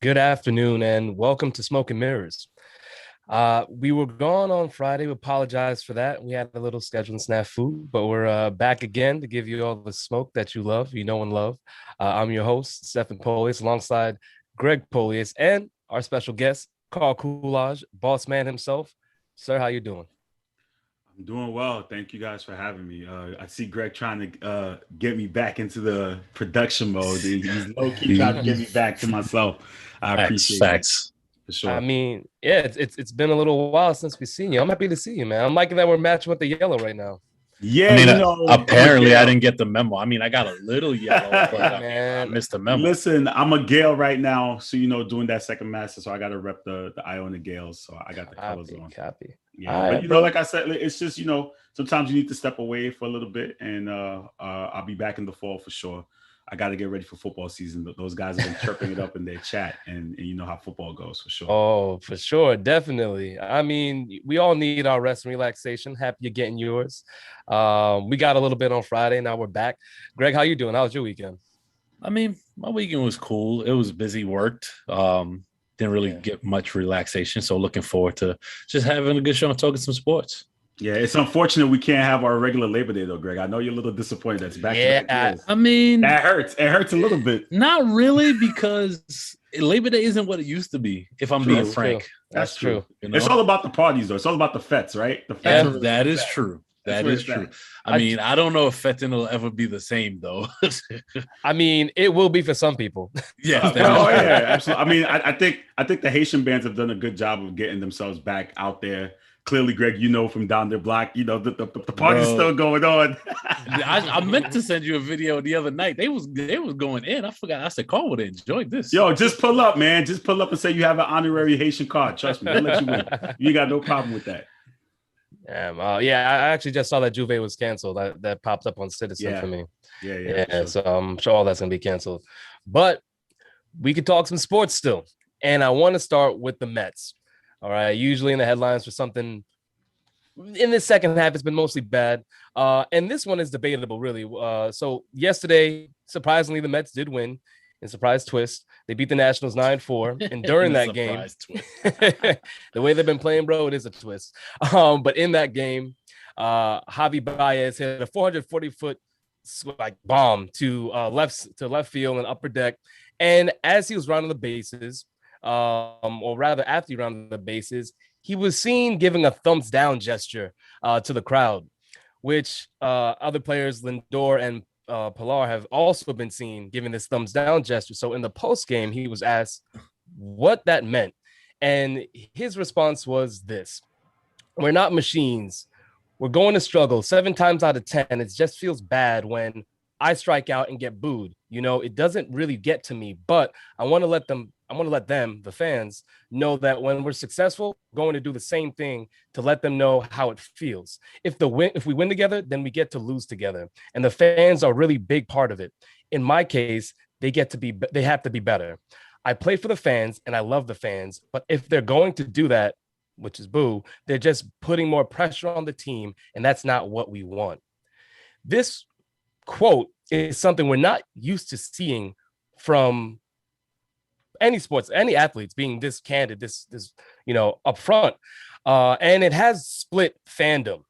Good afternoon and welcome to Smoke and Mirrors. We were gone on Friday. We apologize for that. We had a little scheduling snafu, but we're back again to give you all the smoke that you love, you know and love. I'm your host, Stephen Polius, alongside Greg Polius and our special guest, Carl Coolidge, boss man himself. Sir, how you doing? I'm doing well. Thank you guys for having me. I see Greg trying to get me back into the production mode. He's low key trying to get me back to myself. I Facts, appreciate that facts. for I sure. mean, yeah, it's been a little while since we've seen you. I'm happy to see you, man. I'm liking that we're matching with the yellow right now. I Yeah, mean, I'm a apparently I Gale. didn't get the memo. I mean, I got a little yellow, but Hey, I man. missed the memo. Listen, I'm a Gale right now, so doing that second master, so I got to rep the Iona Gales, so I got the colors Copy, on. copy. Yeah, All but right, bro. like I said, it's just sometimes you need to step away for a little bit, and I'll be back in the fall for sure. I got to get ready for football season. Those guys have been chirping it up in their chat, and you know how football goes for sure. Oh, for sure. Definitely. I mean, we all need our rest and relaxation. Happy you're getting yours. We got a little bit on Friday. Now we're back. Greg, how you doing? How was your weekend? I mean, my weekend was cool. It was busy, worked. Didn't really Yeah. get much relaxation. So looking forward to just having a good show and talking some sports. Yeah, it's unfortunate we can't have our regular Labor Day though, Greg. I know you're a little disappointed. That's back to back Yeah. years. I mean, That hurts. It hurts a little bit. not really because Labor Day isn't what it used to be, if I'm being True. True. frank. That's That's true. true. You It's know? all about the parties though. It's all about the fets, right? The fets Yeah. are That really that where it's is at. true. That's That where is it's true. at. I I mean, I don't know if Fettin will ever be the same though. I mean, it will be for some people. Yes, that is Oh true. yeah, absolutely. I mean, I think the Haitian bands have done a good job of getting themselves back out there. Clearly, Greg, from down their block, the party's still Bro, going on. I meant to send you a video the other night. They was going in. I forgot. I said Carl would have enjoyed this. Yo, just pull up, man. Just pull up and say you have an honorary Haitian card. Trust me, they'll let you in. You ain't got no problem with that. Yeah, I actually just saw that Juve was canceled. That popped up on Citizen for Yeah, me. yeah, for Yeah, sure. so I'm sure all that's gonna be canceled. But we could talk some sports still. And I want to start with the Mets. All right. Usually in the headlines for something in the second half, it's been mostly bad. And this one is debatable, really. So yesterday, surprisingly, the Mets did win in surprise twist. They beat the Nationals 9-4. And In during a that game, surprise twist. the way they've been playing, bro, it is a twist. But in that game, Javy Baez hit a 440-foot like bomb to left field and upper deck. And as he was rounding the bases, or rather after he rounded the bases, he was seen giving a thumbs down gesture to the crowd, which other players, Lindor and Pilar, have also been seen giving this thumbs down gesture. So in the post game, he was asked what that meant. And his response was this: we're not machines. We're going to struggle 7 times out of 10. It just feels bad when I strike out and get booed. It doesn't really get to me, but I want to let them, the fans, know that when we're successful, we're going to do the same thing to let them know how it feels. If we win together, then we get to lose together. And the fans are a really big part of it. In my case, they have to be better. I play for the fans and I love the fans, but if they're going to do that, which is boo, they're just putting more pressure on the team, and that's not what we want. This quote is something we're not used to seeing from any sports, any athletes being this candid, this upfront, and it has split fandom,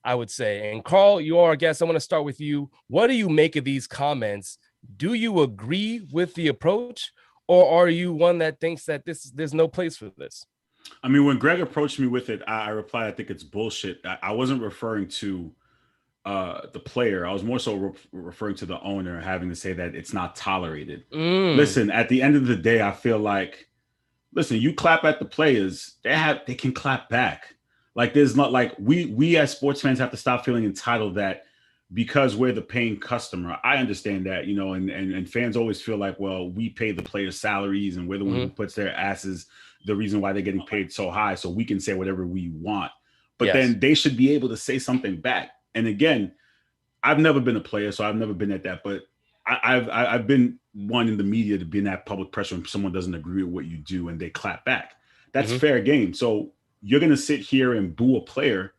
I would say. And Carl, you are our guest. I want to start with you. What do you make of these comments? Do you agree with the approach, or are you one that thinks that there's no place for this? I mean, when Greg approached me with it, I replied, I think it's bullshit. I wasn't referring to the player. I was more so referring to the owner having to say that it's not tolerated. Mm, Listen, at the end of the day, I feel like, listen, you clap at the players, they can clap back. Like there's not like we as sports fans have to stop feeling entitled that because we're the paying customer. I understand that, and fans always feel like, well, we pay the players' salaries and we're the one who mm-hmm. puts their asses the reason why they're getting paid so high, so we can say whatever we want. But Yes. then they should be able to say something back. And again, I've never been a player, so I've never been at that. But I've been one in the media to be in that public pressure when someone doesn't agree with what you do and they clap back. That's Mm-hmm. fair game. So you're gonna sit here and boo a player.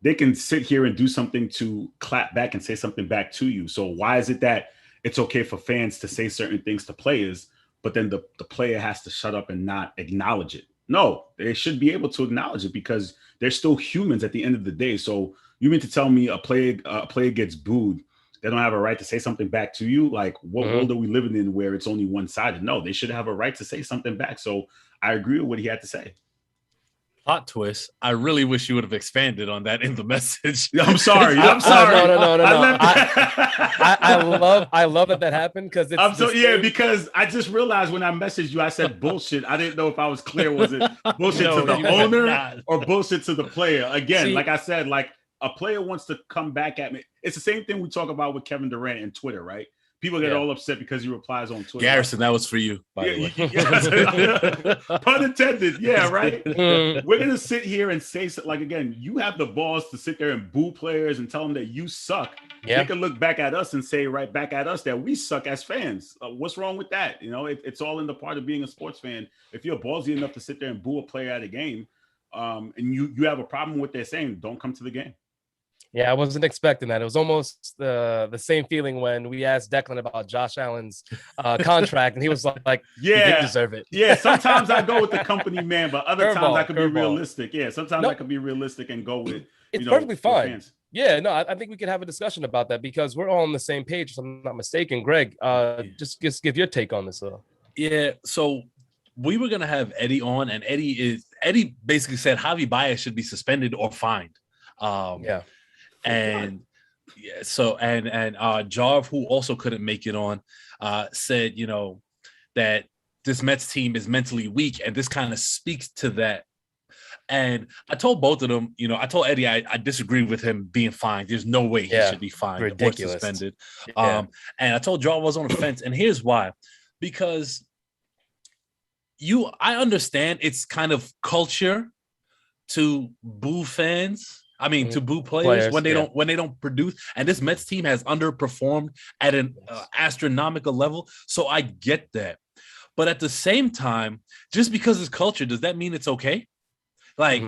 They can sit here and do something to clap back and say something back to you. So why is it that it's okay for fans to say certain things to players, but then the player has to shut up and not acknowledge it. No, they should be able to acknowledge it because they're still humans at the end of the day. So you mean to tell me a player gets booed, they don't have a right to say something back to you? Like, what world are we living in where it's only one-sided? No, they should have a right to say something back. So I agree with what he had to say. Plot twist. I really wish you would have expanded on that in the message. I'm sorry. I'm sorry. No. I love that happened because it's because I just realized when I messaged you, I said bullshit. I didn't know if I was clear. Was it bullshit to the owner or bullshit to the player? Again, like I said, like a player wants to come back at me. It's the same thing we talk about with Kevin Durant and Twitter, right? People get all upset because he replies on Twitter. Garrison, that was for you, by the way. Pun intended. Yeah, right. We're going to sit here and say, like, again, you have the balls to sit there and boo players and tell them that you suck. Yeah. They can look back at us and say right back at us that we suck as fans. What's wrong with that? You know, it's all in the part of being a sports fan. If you're ballsy enough to sit there and boo a player at a game and you have a problem with their saying, don't come to the game. Yeah, I wasn't expecting that. It was almost the same feeling when we asked Declan about Josh Allen's contract, and he was like, "Yeah, he didn't deserve it." Yeah, sometimes I go with the company man, but other times I could be realistic. Yeah, sometimes I could be realistic and go with it's perfectly fine. Yeah, no, I think we could have a discussion about that because we're all on the same page. If I'm not mistaken, Greg, just give your take on this. Yeah, so we were gonna have Eddie on, and Eddie basically said Javy Baez should be suspended or fined. And Jav, who also couldn't make it on, said, you know, that this Mets team is mentally weak, and this kind of speaks to that. And I told both of them, you know, I told Eddie I disagree with him being fined. There's no way he should be fined or suspended. And I told Jav I was on the fence, and here's why: because I understand it's kind of culture to boo fans. I mean, to boo players when they don't produce, and this Mets team has underperformed at an astronomical level. So I get that, but at the same time, just because it's culture, does that mean it's okay? Like,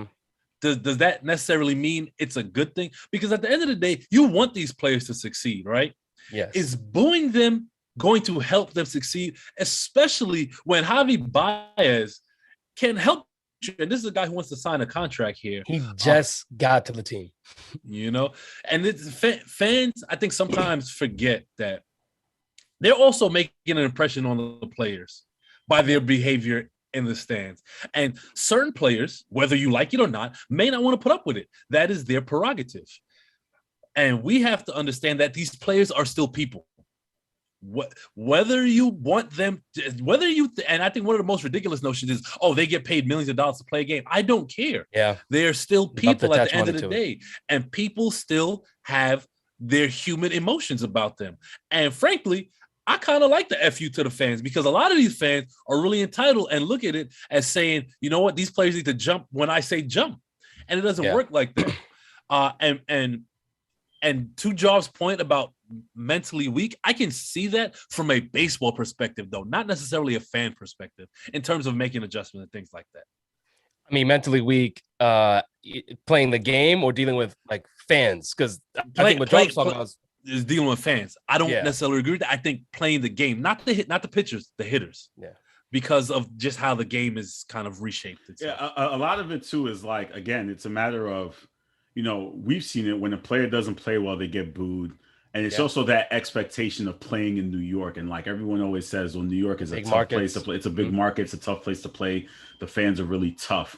does that necessarily mean it's a good thing? Because at the end of the day, you want these players to succeed, right? Yes. Is booing them going to help them succeed, especially when Javy Baez can help? And this is a guy who wants to sign a contract here. He just got to the team, you know, and it's fans, I think, sometimes forget that they're also making an impression on the players by their behavior in the stands. And certain players, whether you like it or not, may not want to put up with it. That is their prerogative. And we have to understand that these players are still people. Whether you want them, and I think one of the most ridiculous notions is, oh, they get paid millions of dollars to play a game. I don't care. Yeah, they're still people at the end of the day, and people still have their human emotions about them. And frankly, I kind of like the FU to the fans, because a lot of these fans are really entitled and look at it as saying, you know what, these players need to jump when I say jump, and it doesn't work like that. And to Job's point about mentally weak, I can see that from a baseball perspective, though, not necessarily a fan perspective, in terms of making adjustments and things like that. I mean, mentally weak, playing the game or dealing with like fans, because I think what Job's talking about is dealing with fans. I don't necessarily agree with that. I think playing the game, not the pitchers, the hitters. Yeah. Because of just how the game is kind of reshaped itself. Yeah, a lot of it too is like, again, it's a matter of, you know, we've seen it when a player doesn't play well, they get booed. And it's also that expectation of playing in New York. And like everyone always says, well, New York is a tough place to play. It's a big market. It's a tough place to play. The fans are really tough.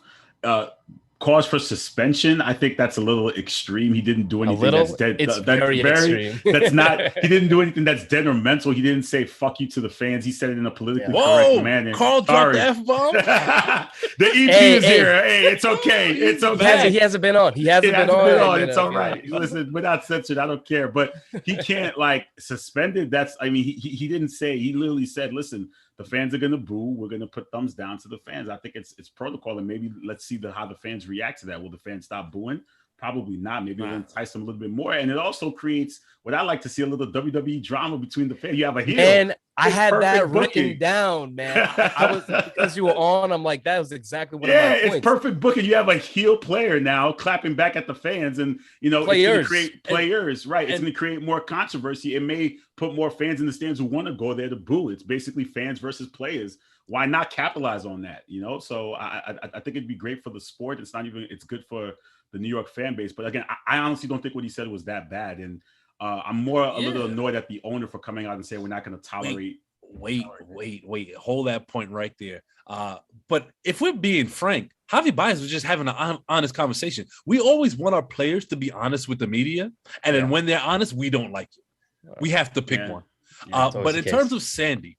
Cause for suspension, I think that's a little extreme. He didn't do anything that's dead. It's very extreme. That's not. He didn't do anything that's detrimental. He didn't say "fuck you" to the fans. He said it in a politically correct manner. Carl dropped the F-bomb. The EQ is here. Hey, it's okay. It's okay. He hasn't been on. He hasn't been on. It's all right. Listen, without censored, I don't care. But he can't like suspended. That's. I mean, he didn't say. He literally said, "Listen, the fans are gonna boo. We're gonna put thumbs down to the fans." I think it's protocol, and maybe let's see how the fans react to that. Will the fans stop booing? Probably not. Maybe it'll entice them a little bit more. And it also creates what I like to see, a little WWE drama between the fans. You have a heel. And I had that written down, man. I was, because you were on, I'm like, that was exactly one of my points. It's perfect booking. You have a heel player now clapping back at the fans, and it's going to create players, right? It's going to create more controversy. It may put more fans in the stands who want to go there to boo. It's basically fans versus players. Why not capitalize on that? So I think it'd be great for the sport. It's good for the New York fan base. But again, I honestly don't think what he said was that bad. And I'm more a little annoyed at the owner for coming out and saying we're not going to tolerate. Wait. Hold that point right there. But if we're being frank, Javy Baez was just having an honest conversation. We always want our players to be honest with the media. And then when they're honest, we don't like it. We have to pick one. But in terms of Sandy,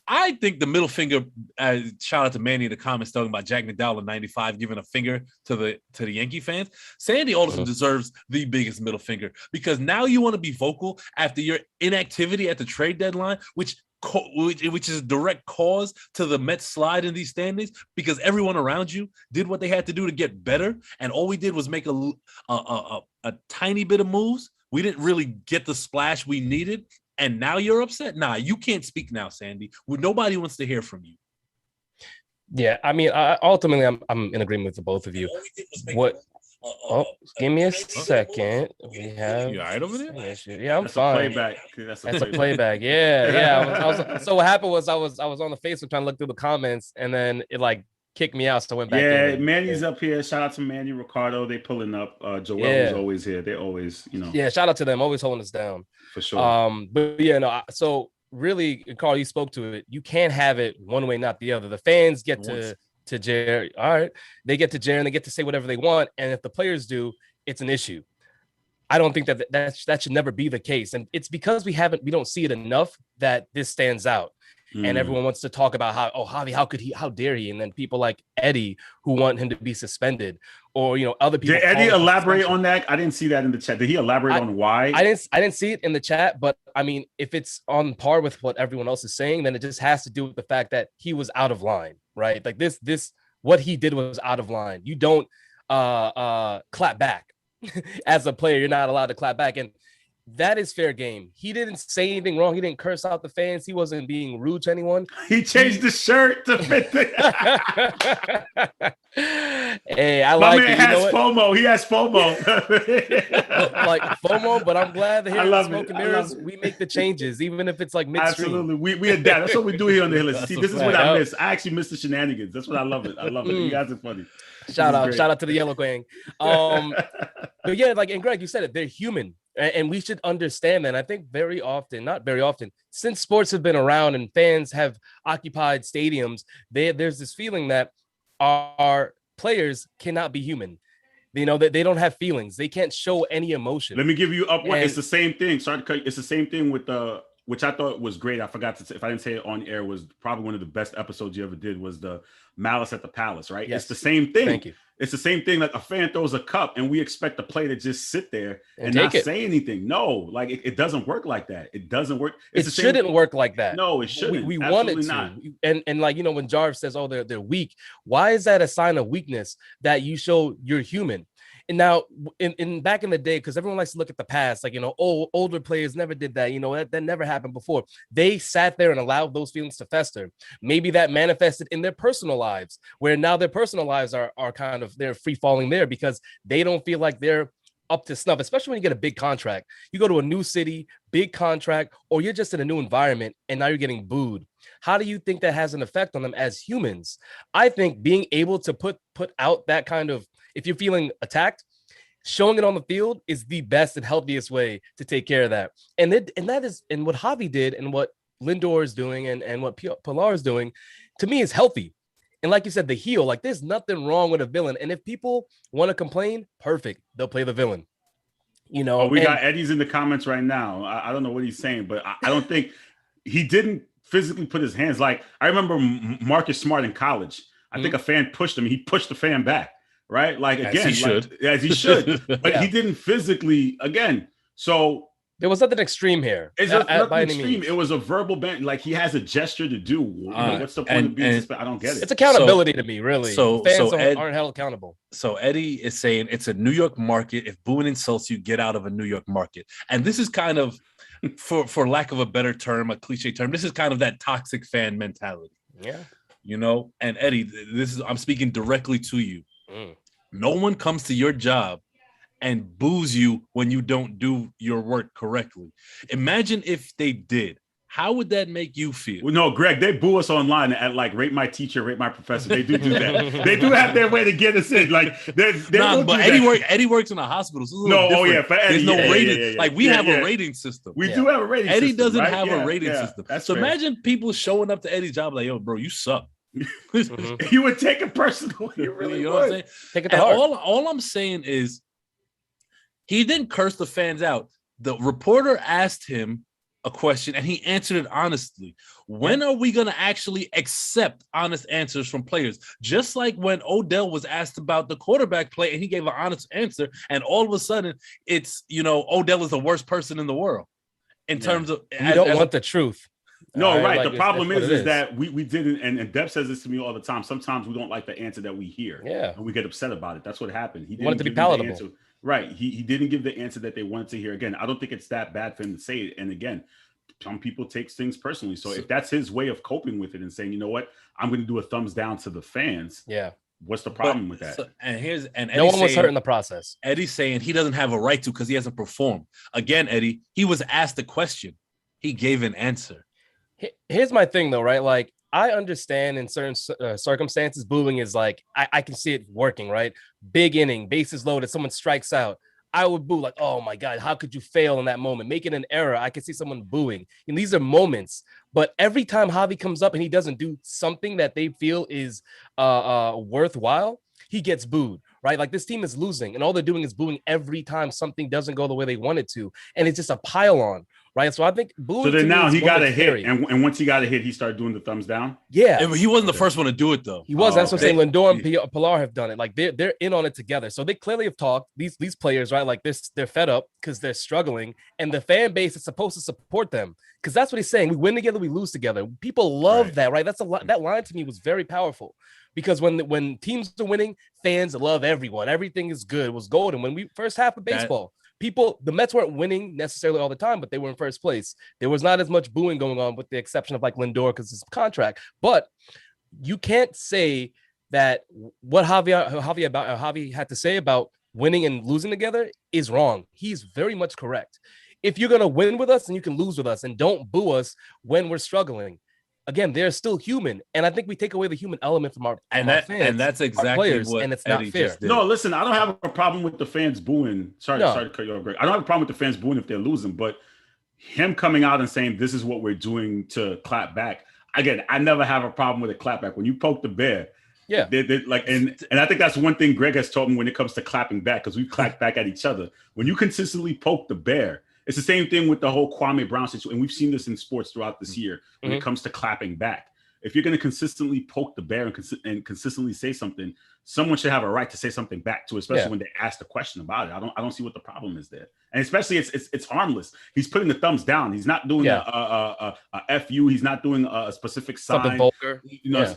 I think the middle finger, shout out to Manny in the comments talking about Jack McDowell in 95 giving a finger to the Yankee fans. Sandy also deserves the biggest middle finger, because now you want to be vocal after your inactivity at the trade deadline, which is a direct cause to the Mets slide in these standings, because everyone around you did what they had to do to get better, and all we did was make a tiny bit of moves. We didn't really get the splash we needed. And now you're upset? Nah, you can't speak now, Sandy. Nobody wants to hear from you. Yeah, I mean, ultimately, I'm in agreement with the both of you. What? Give me a second. We have. You all right over there? Yeah, I'm fine. That's a playback. Yeah. So what happened was I was on the Facebook trying to look through the comments, and then it kicked me out, so I went back. Yeah, Manny's up here. Shout out to Manny, Ricardo. They pulling up. Joel is always here. They always, Yeah, shout out to them. Always holding us down. For sure. But so really, Carl, you spoke to it. You can't have it one way, not the other. The fans get to Jerry. All right, they get to Jerry and they get to say whatever they want. And if the players do, it's an issue. I don't think that should never be the case. And it's because we don't see it enough that this stands out. And everyone wants to talk about Javy, how dare he? And then people like Eddie who want him to be suspended, or other people. Did Eddie elaborate on that? I didn't see that in the chat. Did he elaborate on why? I didn't see it in the chat, but I mean, if it's on par with what everyone else is saying, then it just has to do with the fact that he was out of line, right? Like this what he did was out of line. You don't clap back. As a player, you're not allowed to clap back. And that is fair game. He didn't say anything wrong. He didn't curse out the fans. He wasn't being rude to anyone. He changed the shirt to fit the. Hey, I like it. My man has FOMO. He has FOMO. Like FOMO, but I'm glad that here at Smoke and Mirrors, we make the changes, even if it's like midstream. Absolutely. We adapt. That's what we do here on the Hill. See, this is what I miss. I actually miss the shenanigans. That's what I love it. You guys are funny. Shout out to the Yellow Gang. But yeah, and Greg, you said it. They're human. And we should understand that. And I think not very often, since sports have been around and fans have occupied stadiums, there's this feeling that our players cannot be human. That they don't have feelings. They can't show any emotion. Let me give you up. It's the same thing. Sorry to cut you. It's the same thing with which I thought was great. I forgot to say, if I didn't say it on air, was probably one of the best episodes you ever did, was the Malice at the Palace, right? Yes. It's the same thing. Thank you. It's the same thing. Like a fan throws a cup and we expect the player to just sit there and not say anything. No, it doesn't work like that. It doesn't work. It shouldn't work like that. No, it shouldn't. We want it to. Not. And when Jarv says, oh, they're weak. Why is that a sign of weakness that you show you're human? And now, in back in the day, because everyone likes to look at the past, older players never did that. That never happened before. They sat there and allowed those feelings to fester. Maybe that manifested in their personal lives, where now their personal lives are kind of, they're free falling there because they don't feel like they're up to snuff, especially when you get a big contract. You go to a new city, big contract, or you're just in a new environment and now you're getting booed. How do you think that has an effect on them as humans? I think being able to put out that kind of, if you're feeling attacked, showing it on the field is the best and healthiest way to take care of that. And that is, and what Javy did and what Lindor is doing and what Pilar is doing, to me, is healthy. And like you said, the heel, there's nothing wrong with a villain. And if people want to complain, perfect. They'll play the villain. We got Eddie's in the comments right now. I don't know what he's saying, but I don't think he didn't physically put his hands. I remember Marcus Smart in college. I think a fan pushed him. He pushed the fan back. Right? As he should. But he didn't physically, again. So There was nothing extreme here. It's nothing extreme. It was a verbal ban. Like he has a gesture to do. What's the point of being suspended? I don't get it. It's accountability to me, really. So fans aren't held accountable. So Eddie is saying it's a New York market. If booing insults you, get out of a New York market. And this is kind of, for lack of a better term, a cliche term, this is kind of that toxic fan mentality. Yeah. And Eddie, I'm speaking directly to you. No one comes to your job and boos you when you don't do your work correctly. Imagine if they did. How would that make you feel? Well, no, Greg, they boo us online at like rate my teacher, rate my professor. They do that. They do have their way to get us in. Like but Eddie works in a hospital. So there's no rating. Yeah. Like we have a rating system. We do have a rating Eddie system. Doesn't have a rating system. So fair. Imagine people showing up to Eddie's job like, yo, bro, you suck. You would take it personal. You really know would. What I'm saying? Take it to heart. All I'm saying is he didn't curse the fans out. The reporter asked him a question and he answered it honestly. When are we going to actually accept honest answers from players? Just like when Odell was asked about the quarterback play and he gave an honest answer, and all of a sudden it's, Odell is the worst person in the world in terms of. You don't want the truth. No, right. The problem is that we didn't, and Deb says this to me all the time. Sometimes we don't like the answer that we hear. Yeah. And we get upset about it. That's what happened. He didn't want it to be palatable. Right. He didn't give the answer that they wanted to hear. Again, I don't think it's that bad for him to say it. And again, some people take things personally. So if that's his way of coping with it and saying, you know what, I'm going to do a thumbs down to the fans. Yeah. What's the problem with that? No one was hurt in the process. Eddie's saying he doesn't have a right to because he hasn't performed. Again, Eddie, he was asked a question. He gave an answer. Here's my thing, though, right? Like, I understand in certain circumstances, booing is like, I can see it working, right? Big inning, bases loaded, someone strikes out. I would boo like, oh my God, how could you fail in that moment? Making an error, I can see someone booing. And these are moments. But every time Javy comes up and he doesn't do something that they feel is worthwhile, he gets booed, right? Like this team is losing and all they're doing is booing every time something doesn't go the way they want it to. And it's just a pile on. Right, so I think booing. So then now he got a hit, and once he got a hit, he started doing the thumbs down. Yeah, and he wasn't the first one to do it though. He was. That's what I'm saying. Lindor and Pilar have done it. Like they're in on it together. So they clearly have talked. These players, right? Like this, they're fed up because they're struggling, and the fan base is supposed to support them because that's what he's saying. We win together, we lose together. People love that, right? That's a lot. That line to me was very powerful because when teams are winning, fans love everyone. Everything is good. It was golden when we first half of baseball. The Mets weren't winning necessarily all the time, but they were in first place. There was not as much booing going on with the exception of like Lindor because his contract. But you can't say that what Javy had to say about winning and losing together is wrong. He's very much correct. If you're going to win with us, then you can lose with us and don't boo us when we're struggling. Again, they're still human, and I think we take away the human element from our fans, and that's exactly players, what and it's Eddie not fair. No, listen, I don't have a problem with the fans booing. Sorry to cut you off, Greg. I don't have a problem with the fans booing if they're losing, but him coming out and saying this is what we're doing to clap back. Again, I never have a problem with a clap back. When you poke the bear, yeah, they're like, and I think that's one thing Greg has taught me when it comes to clapping back because we clap back at each other. When you consistently poke the bear. It's the same thing with the whole Kwame Brown situation, and we've seen this in sports throughout this year when it comes to clapping back. If you're going to consistently poke the bear and consistently say something, someone should have a right to say something back to, especially when they ask the question about it. I don't see what the problem is there, and especially it's harmless. He's putting the thumbs down. He's not doing a FU. He's not doing a specific sign. Something vulgar.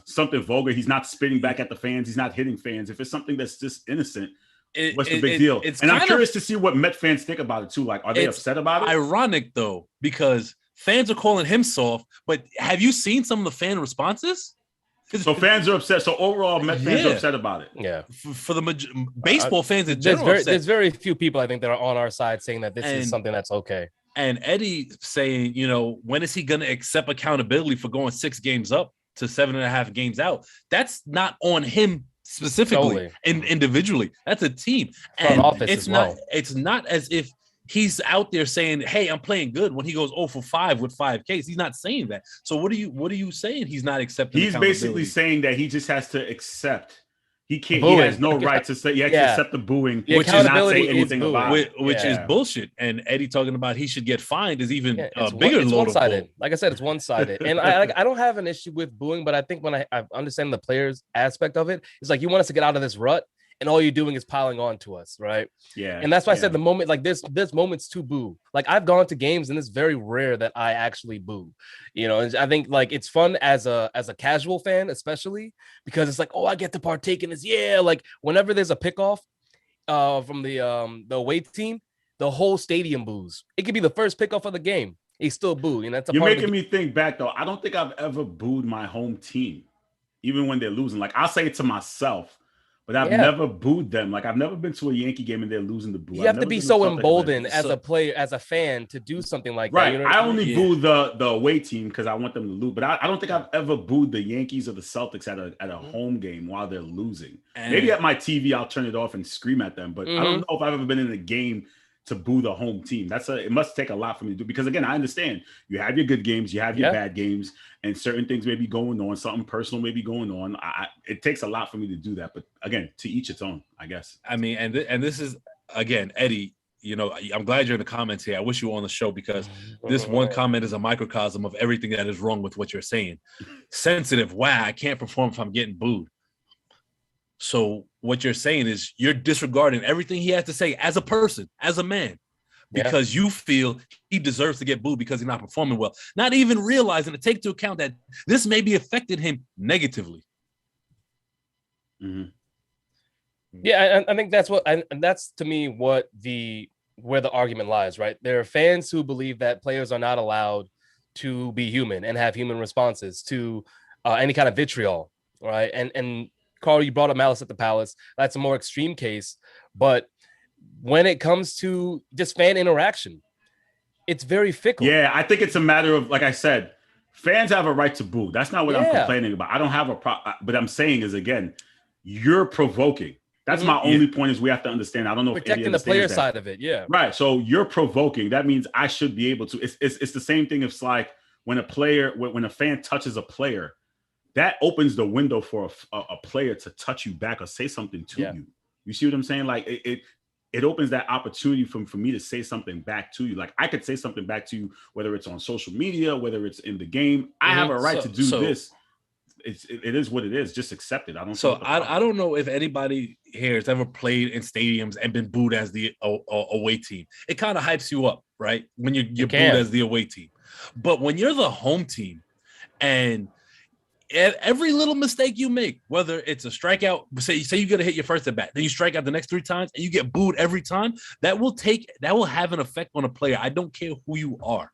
Something vulgar. He's not spitting back at the fans. He's not hitting fans. If it's something that's just innocent. What's the big deal? And I'm curious to see what Met fans think about it too. Like, are they upset about it? Ironic though, because fans are calling him soft, but have you seen some of the fan responses? So fans are upset. So overall, Met fans are upset about it. Yeah, for the baseball fans in general, there's very few people I think that are on our side saying that this is something that's okay. And Eddie saying, when is he going to accept accountability for going 6 games up to 7.5 games out? That's not on him. Specifically and individually, that's a team, and it's not as if he's out there saying, "Hey, I'm playing good." When he goes 0 for 5 with 5 Ks, he's not saying that. So what are you saying? He's not accepting. He's basically saying that he just has to accept. He can't. He has no right to say. He has to accept the booing, which is not say anything about it. Which is bullshit. And Eddie talking about he should get fined is even a bigger load. One-sided. Like I said, it's one-sided. And I don't have an issue with booing, but I think when I understand the players aspect of it, it's like you want us to get out of this rut. and all you're doing is piling on to us, right? Yeah. And that's why I said the moment, like this moment's to boo. Like I've gone to games and it's very rare that I actually boo. And I think like it's fun as a casual fan, especially because it's like, oh, I get to partake in this. Yeah, like whenever there's a pickoff from the away team, the whole stadium boos. It could be the first pickoff of the game. He still boo. That's You're making me think back though. I don't think I've ever booed my home team, even when they're losing. Like I'll say it to myself, but I've never booed them. Like I've never been to a Yankee game and they're losing the boo. You have to be so emboldened as a player, as a fan, to do something like that. Right. I only boo the away team because I want them to lose. But I don't think I've ever booed the Yankees or the Celtics at a home game while they're losing. Maybe at my TV I'll turn it off and scream at them. But I don't know if I've ever been in a game to boo the home team. It must take a lot for me to do, because again, I understand you have your good games, you have your bad games, and certain things may be going on, something personal may be going on. It takes a lot for me to do that, but again, to each its own, I guess. I mean, and this is, again, Eddie, I'm glad you're in the comments here. I wish you were on the show, because this one comment is a microcosm of everything that is wrong with what you're saying. Sensitive. Wow, I can't perform if I'm getting booed. So what you're saying is you're disregarding everything he has to say as a person, as a man, because you feel he deserves to get booed because he's not performing well, not even realizing to take into account that this may be affecting him negatively. Mm-hmm. Yeah, I think that's that's to me where the argument lies, right? There are fans who believe that players are not allowed to be human and have human responses to any kind of vitriol, right? And Carl, you brought up Malice at the Palace. That's a more extreme case. But when it comes to just fan interaction, it's very fickle. Yeah, I think it's a matter of, like I said, fans have a right to boo. That's not what I'm complaining about. I don't have a problem. But I'm saying is, again, you're provoking. That's my only point, is we have to understand. I don't know protecting if the player side of it. Yeah. Right. So you're provoking. That means I should be able to. It's the same thing. It's like when a fan touches a player, that opens the window for a player to touch you back or say something to you. You see what I'm saying? Like it opens that opportunity for me to say something back to you. Like I could say something back to you, whether it's on social media, whether it's in the game. I have a right to do this. It is what it is. Just accept it. I don't know if anybody here has ever played in stadiums and been booed as the away team. It kind of hypes you up, right? When you're booed as the away team. But when you're the home team and every little mistake you make, whether it's a strikeout, say you got to hit your first at bat, then you strike out the next 3 times and you get booed every time, that will have an effect on a player. I don't care who you are.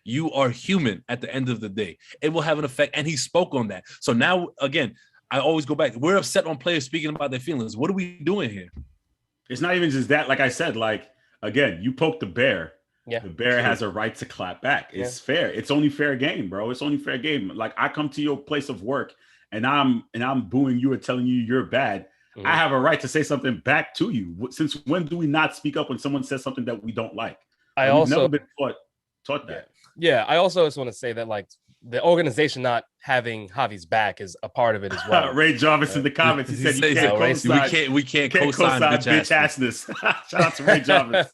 You are human at the end of the day. It will have an effect. And he spoke on that. So now, again, I always go back. We're upset on players speaking about their feelings. What are we doing here? It's not even just that. Like I said, again, you poke the bear. Yeah, the bear has a right to clap back. It's fair. It's only fair game, bro. It's only fair game. Like I come to your place of work and I'm booing you or telling you you're bad. Mm-hmm. I have a right to say something back to you. Since when do we not speak up when someone says something that we don't like? We've never been taught that. Yeah, I also just want to say that the organization not having Javy's back is a part of it as well. Ray Jarvis in the comments, he said we can't co-sign bitch assness. Shout out to Ray Jarvis.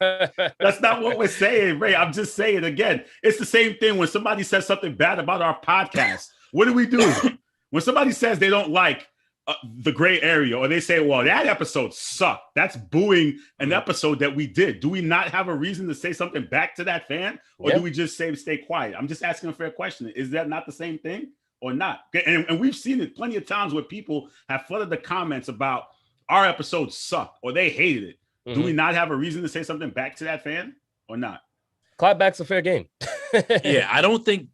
That's not what we're saying, Ray. I'm just saying, again, it's the same thing when somebody says something bad about our podcast. What do? When somebody says they don't like the gray area, or they say, well, that episode sucked, that's booing an episode that we did. Do we not have a reason to say something back to that fan, or do we just say stay quiet? I'm just asking a fair question. Is that not the same thing or not? And we've seen it plenty of times where people have flooded the comments about our episode sucked or they hated it. Do we not have a reason to say something back to that fan or not? Clapback's a fair game. Yeah, I don't think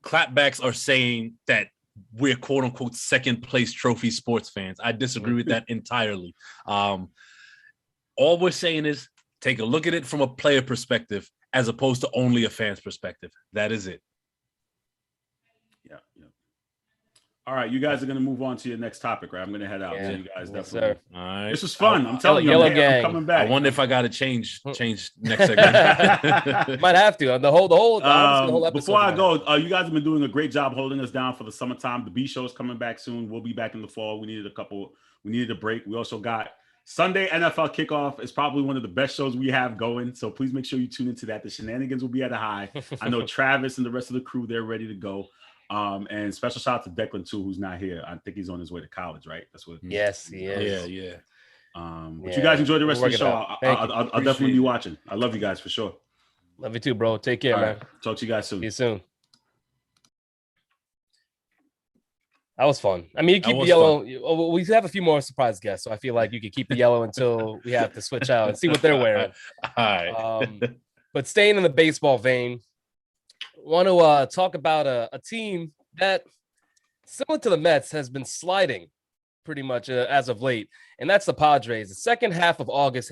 clapbacks are saying that we're quote unquote second place trophy sports fans. I disagree with that entirely. All we're saying is take a look at it from a player perspective as opposed to only a fan's perspective. That is it. Yeah. All right, you guys are going to move on to your next topic, right? I'm going to head out. So you guys definitely. All right. This was fun. I'm telling you, I'm coming back. I wonder if I got to change next segment. Might have to. The whole episode. Before I go, you guys have been doing a great job holding us down for the summertime. The B show is coming back soon. We'll be back in the fall. We needed a break. We also got Sunday NFL kickoff is probably one of the best shows we have going. So please make sure you tune into that. The shenanigans will be at a high. I know Travis and the rest of the crew, they're ready to go. And special shout out to Declan too, who's not here. I think he's on his way to college, right? That's what. Yes, he is. Yeah. But you guys enjoy the rest of the show. I'll definitely be watching. I love you guys for sure. Love you too, bro. Take care, man. Talk to you guys soon. See you soon. That was fun. I mean, you keep the yellow. We have a few more surprise guests, so I feel like you could keep the yellow until we have to switch out and see what they're wearing. All right. But staying in the baseball vein, want to talk about a team that, similar to the Mets, has been sliding pretty much as of late, and that's the Padres. The second half of August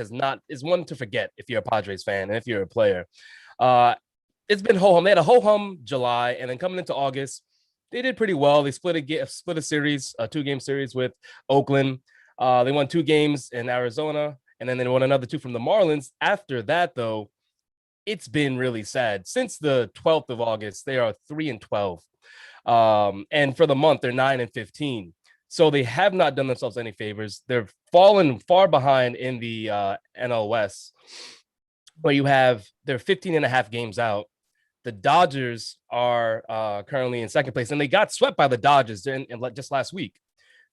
is one to forget if you're a Padres fan and if you're a player. It's been ho-hum. They had a ho-hum July, and then coming into August, they did pretty well. They split a series, a 2-game series with Oakland. They won 2 games in Arizona, and then they won another 2 from the Marlins. After that, though, it's been really sad. Since the 12th of August, they are 3-12. And for the month, they're 9-15. So they have not done themselves any favors. They're fallen far behind in the NL West, where they're 15 and a half games out. The Dodgers are currently in second place, and they got swept by the Dodgers just last week.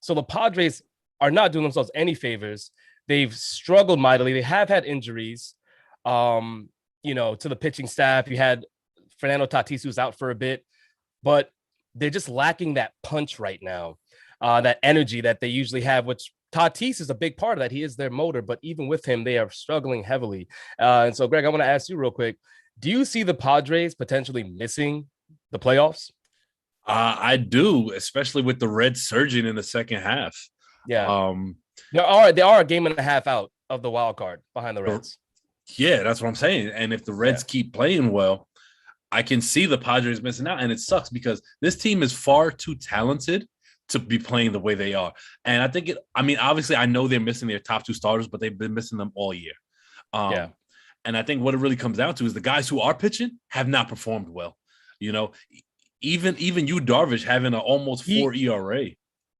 So the Padres are not doing themselves any favors. They've struggled mightily. They have had injuries, to the pitching staff. You had Fernando Tatis, who's out for a bit, but they're just lacking that punch right now, that energy that they usually have, which Tatis is a big part of that. He is their motor, but even with him, they are struggling heavily. And so, Greg, I want to ask you real quick, do you see the Padres potentially missing the playoffs? I do, especially with the Reds surging in the second half. Yeah. They are a game and a half out of the wild card behind the Reds. Yeah, that's what I'm saying. And if the Reds keep playing well, I can see the Padres missing out. And it sucks because this team is far too talented to be playing the way they are. And I think obviously I know they're missing their top 2 starters, but they've been missing them all year. And I think what it really comes down to is the guys who are pitching have not performed well. Even you, Darvish, having an almost 4 ERA.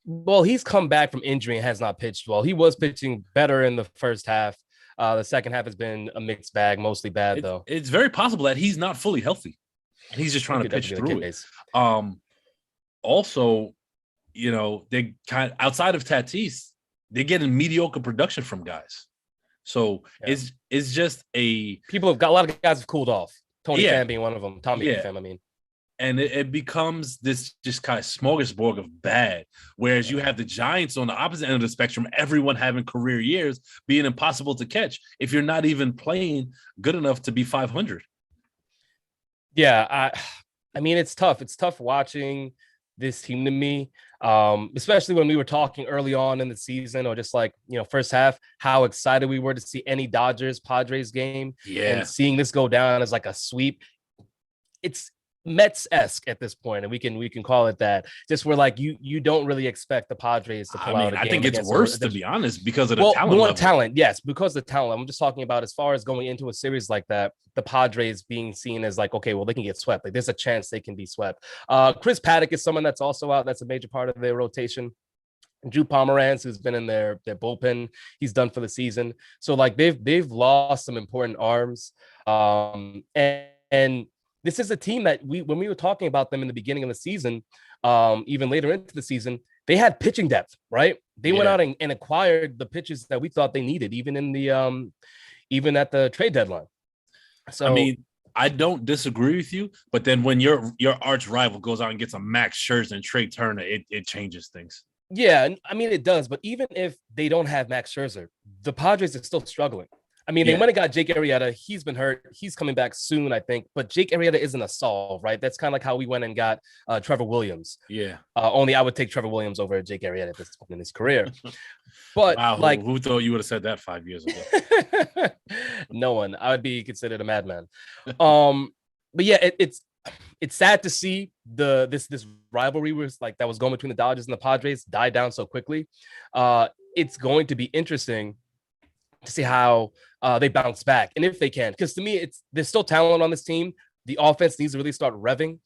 Well, he's come back from injury and has not pitched well. He was pitching better in the first half. The second half has been a mixed bag, mostly bad, though. It's very possible that he's not fully healthy. And he's just trying to pitch through it. Also, they kind of, outside of Tatis, they're getting mediocre production from guys. So it's just people have got a lot of guys have cooled off. Tony Pham being one of them. Tommy Pham, And it becomes this just kind of smorgasbord of bad. Whereas you have the Giants on the opposite end of the spectrum, everyone having career years, being impossible to catch if you're not even playing good enough to be 500. Yeah, I mean, it's tough. It's tough watching this team to me, especially when we were talking early on in the season, or just first half, how excited we were to see any Dodgers-Padres game. Yeah. And seeing this go down as like a sweep. It's Mets-esque at this point, and we can call it that. Just where you don't really expect the Padres to pull out a game. I think it's worse, to be honest, because of the talent. More talent, yes, because of the talent. I'm just talking about as far as going into a series like that, the Padres being seen as okay, well, they can get swept. There's a chance they can be swept. Chris Paddock is someone that's also out. That's a major part of their rotation. Drew Pomeranz, who's been in their bullpen, he's done for the season. So they've lost some important arms, and this is a team that when we were talking about them in the beginning of the season, even later into the season, they had pitching depth, right? They went out and acquired the pitchers that we thought they needed, even at the trade deadline. So I don't disagree with you, but then when your arch rival goes out and gets a Max Scherzer and Trey Turner, it changes things. Yeah, it does. But even if they don't have Max Scherzer, the Padres are still struggling. They went and got Jake Arrieta. He's been hurt. He's coming back soon, I think. But Jake Arrieta isn't a solve, right? That's kind of like how we went and got Trevor Williams. Yeah. Only I would take Trevor Williams over Jake Arrieta at this point in his career. But wow, who thought you would have said that 5 years ago? No one. I would be considered a madman. But yeah, it's sad to see this rivalry that was going between the Dodgers and the Padres die down so quickly. It's going to be interesting to see how they bounce back, and if they can, because to me, there's still talent on this team. The offense needs to really start revving.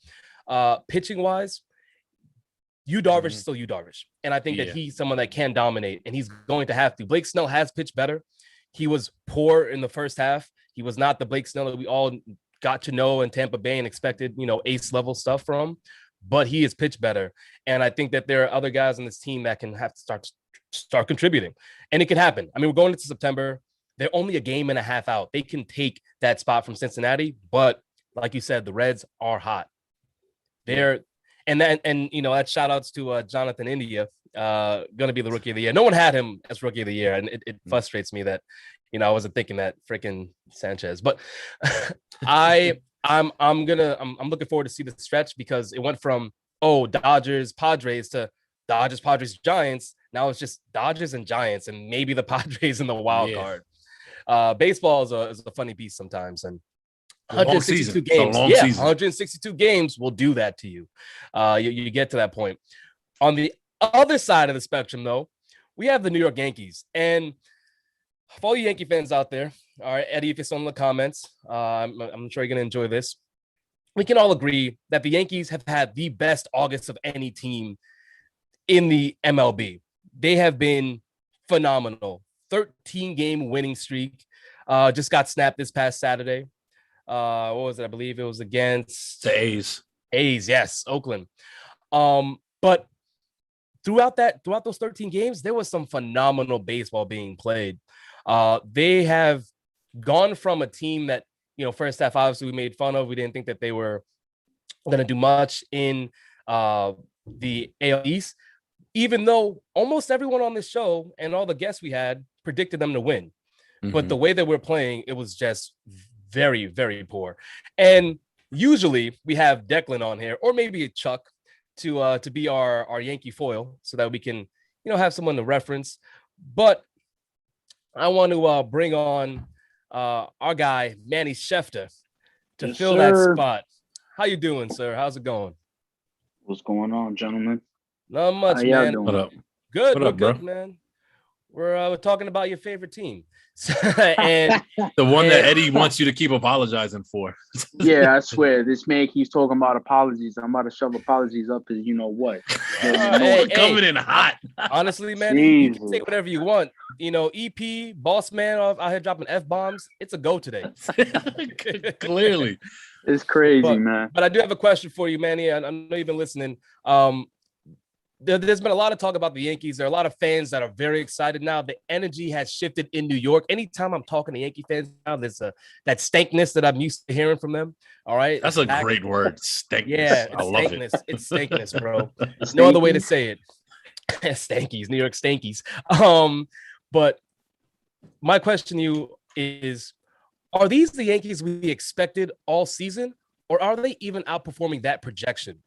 Pitching wise, Darvish is still Darvish, and I think that he's someone that can dominate, and he's going to have to. Blake Snell has pitched better. He was poor in the first half. He was not the Blake Snell that we all got to know in Tampa Bay and expected, ace level stuff from, but he has pitched better. And I think that there are other guys on this team that can have to start start contributing. And it could happen. I mean, we're going into September. They're only a game and a half out. They can take that spot from Cincinnati, but like you said, the Reds are hot. They're that shout outs to Jonathan India, gonna be the rookie of the year. No one had him as rookie of the year, and it frustrates me that I wasn't thinking that freaking Sanchez. But I'm looking forward to see the stretch because it went from Dodgers Padres to Dodgers Padres Giants. Now it's just Dodgers and Giants, and maybe the Padres in the wild card. Baseball is a funny beast sometimes, and 162 games. 162 games will do that to you. You get to that point. On the other side of the spectrum, though, we have the New York Yankees. And for all you Yankee fans out there, all right, Eddie, if you're still in the comments, I'm sure you're going to enjoy this. We can all agree that the Yankees have had the best August of any team in the MLB. They have been phenomenal. 13-game winning streak. Just got snapped this past Saturday. What was it? I believe it was against the A's. Yes, Oakland. But throughout those 13 games, there was some phenomenal baseball being played. They have gone from a team that, first half, obviously we made fun of. We didn't think that they were going to do much in the AL East, even though almost everyone on this show and all the guests we had predicted them to win. Mm-hmm. But the way that we're playing, it was just very, very poor. And usually we have Declan on here, or maybe a Chuck, to be our Yankee foil, so that we can have someone to reference. But I want to bring on our guy Manny Schefter to fill that spot. How you doing, sir? How's it going? What's going on, gentlemen? Not much, man. What up? Good. What up, good, bro? Man. We're talking about your favorite team. And the one that Eddie wants you to keep apologizing for. Yeah, I swear. This man keeps talking about apologies. I'm about to shove apologies up as you know what. Coming in hot. Honestly, man, you can take whatever you want. EP, boss man out here dropping F-bombs. It's a go today. Clearly. It's crazy, man. But I do have a question for you, Manny. I know you've been listening. There's been a lot of talk about the Yankees. There are a lot of fans that are very excited now. The energy has shifted in New York. Anytime I'm talking to Yankee fans now, there's that stankness that I'm used to hearing from them. All right. That's a great word. Stankness. Yeah, I love it. It's stankness, bro. There's no other way to say it. Stankies, New York Stankies. But my question to you is, are these the Yankees we expected all season, or are they even outperforming that projection?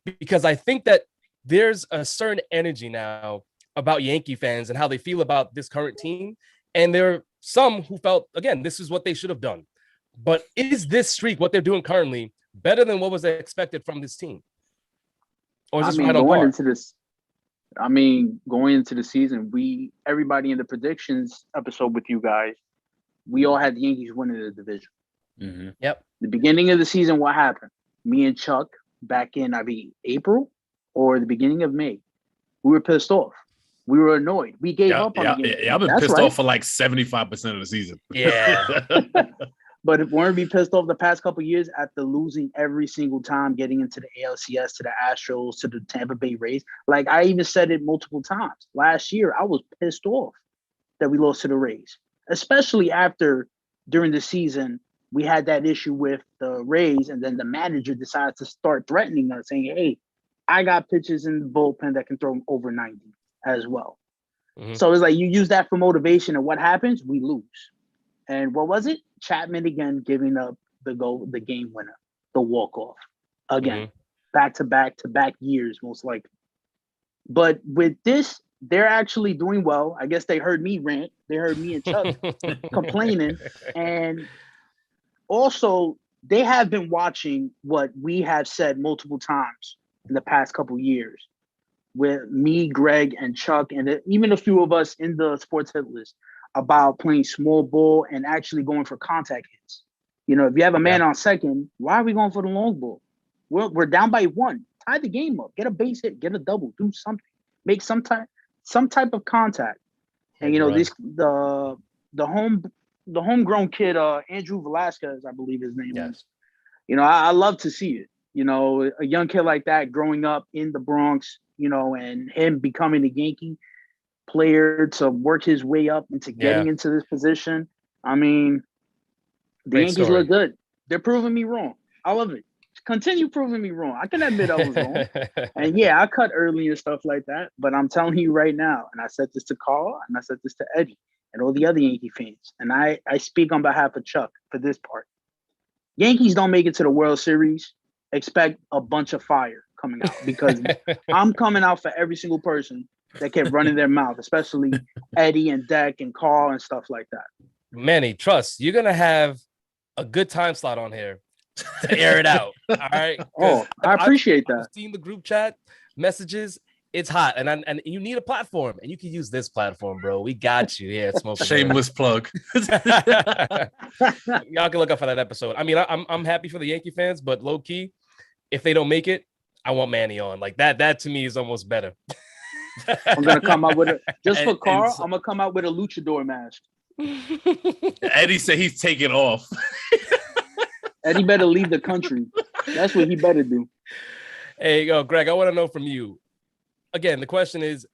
Because I think that there's a certain energy now about Yankee fans and how they feel about this current team. And there are some who felt, again, this is what they should have done. But is this streak, what they're doing currently, better than what was expected from this team? Or is this right on par? Going into the season, everybody in the predictions episode with you guys, we all had the Yankees winning the division. Mm-hmm. Yep. The beginning of the season, what happened? Me and Chuck back in, April or the beginning of May, we were pissed off. We were annoyed. We gave up on the game. Yeah, I've been pissed off for like 75% of the season. Yeah. But if weren't we pissed off the past couple of years after losing every single time, getting into the ALCS, to the Astros, to the Tampa Bay Rays? Like, I even said it multiple times. Last year, I was pissed off that we lost to the Rays, especially after during the season, we had that issue with the Rays, and then the manager decided to start threatening us, saying, hey, I got pitchers in the bullpen that can throw them over 90 as well. Mm-hmm. So it's like you use that for motivation, and what happens? We lose. And what was it? Chapman again giving up the game winner, the walk-off. Again, back-to-back years, most likely. But with this, they're actually doing well. I guess they heard me rant. They heard me and Chuck complaining. And also, they have been watching what we have said multiple times in the past couple years with me, Greg, and Chuck, and even a few of us in the sports hit list about playing small ball and actually going for contact hits. If you have a man on second, why are we going for the long ball? We're down by one. Tie the game up. Get a base hit. Get a double. Do something. Make some type of contact. And the homegrown kid, Andrew Velasquez, I believe his name is. I love to see it. A young kid like that growing up in the Bronx, and him becoming a Yankee, player to work his way up into getting into this position. I mean, the Yankees look good. They're proving me wrong. I love it. Continue proving me wrong. I can admit I was wrong. And yeah, I cut early and stuff like that. But I'm telling you right now, and I said this to Carl, and I said this to Eddie, and all the other Yankee fans, and I speak on behalf of Chuck for this part. Yankees don't make it to the World Series, expect a bunch of fire coming out, because I'm coming out for every single person that kept running their mouth, especially Eddie and Deck and Carl and stuff like that. Manny, trust, you're going to have a good time slot on here to air it out. All right. Oh, I appreciate that. I've seen the group chat messages. It's hot, and you need a platform, and you can use this platform, bro. We got you here. Shameless plug. Y'all can look up for that episode. I mean, I'm happy for the Yankee fans, but low key, if they don't make it, I want Manny on. Like that to me is almost better. I'm gonna come out with for Carl. I'm gonna come out with a luchador mask. Eddie said he's taking off. Eddie better leave the country. That's what he better do. Hey, Greg, I want to know from you. Again, the question is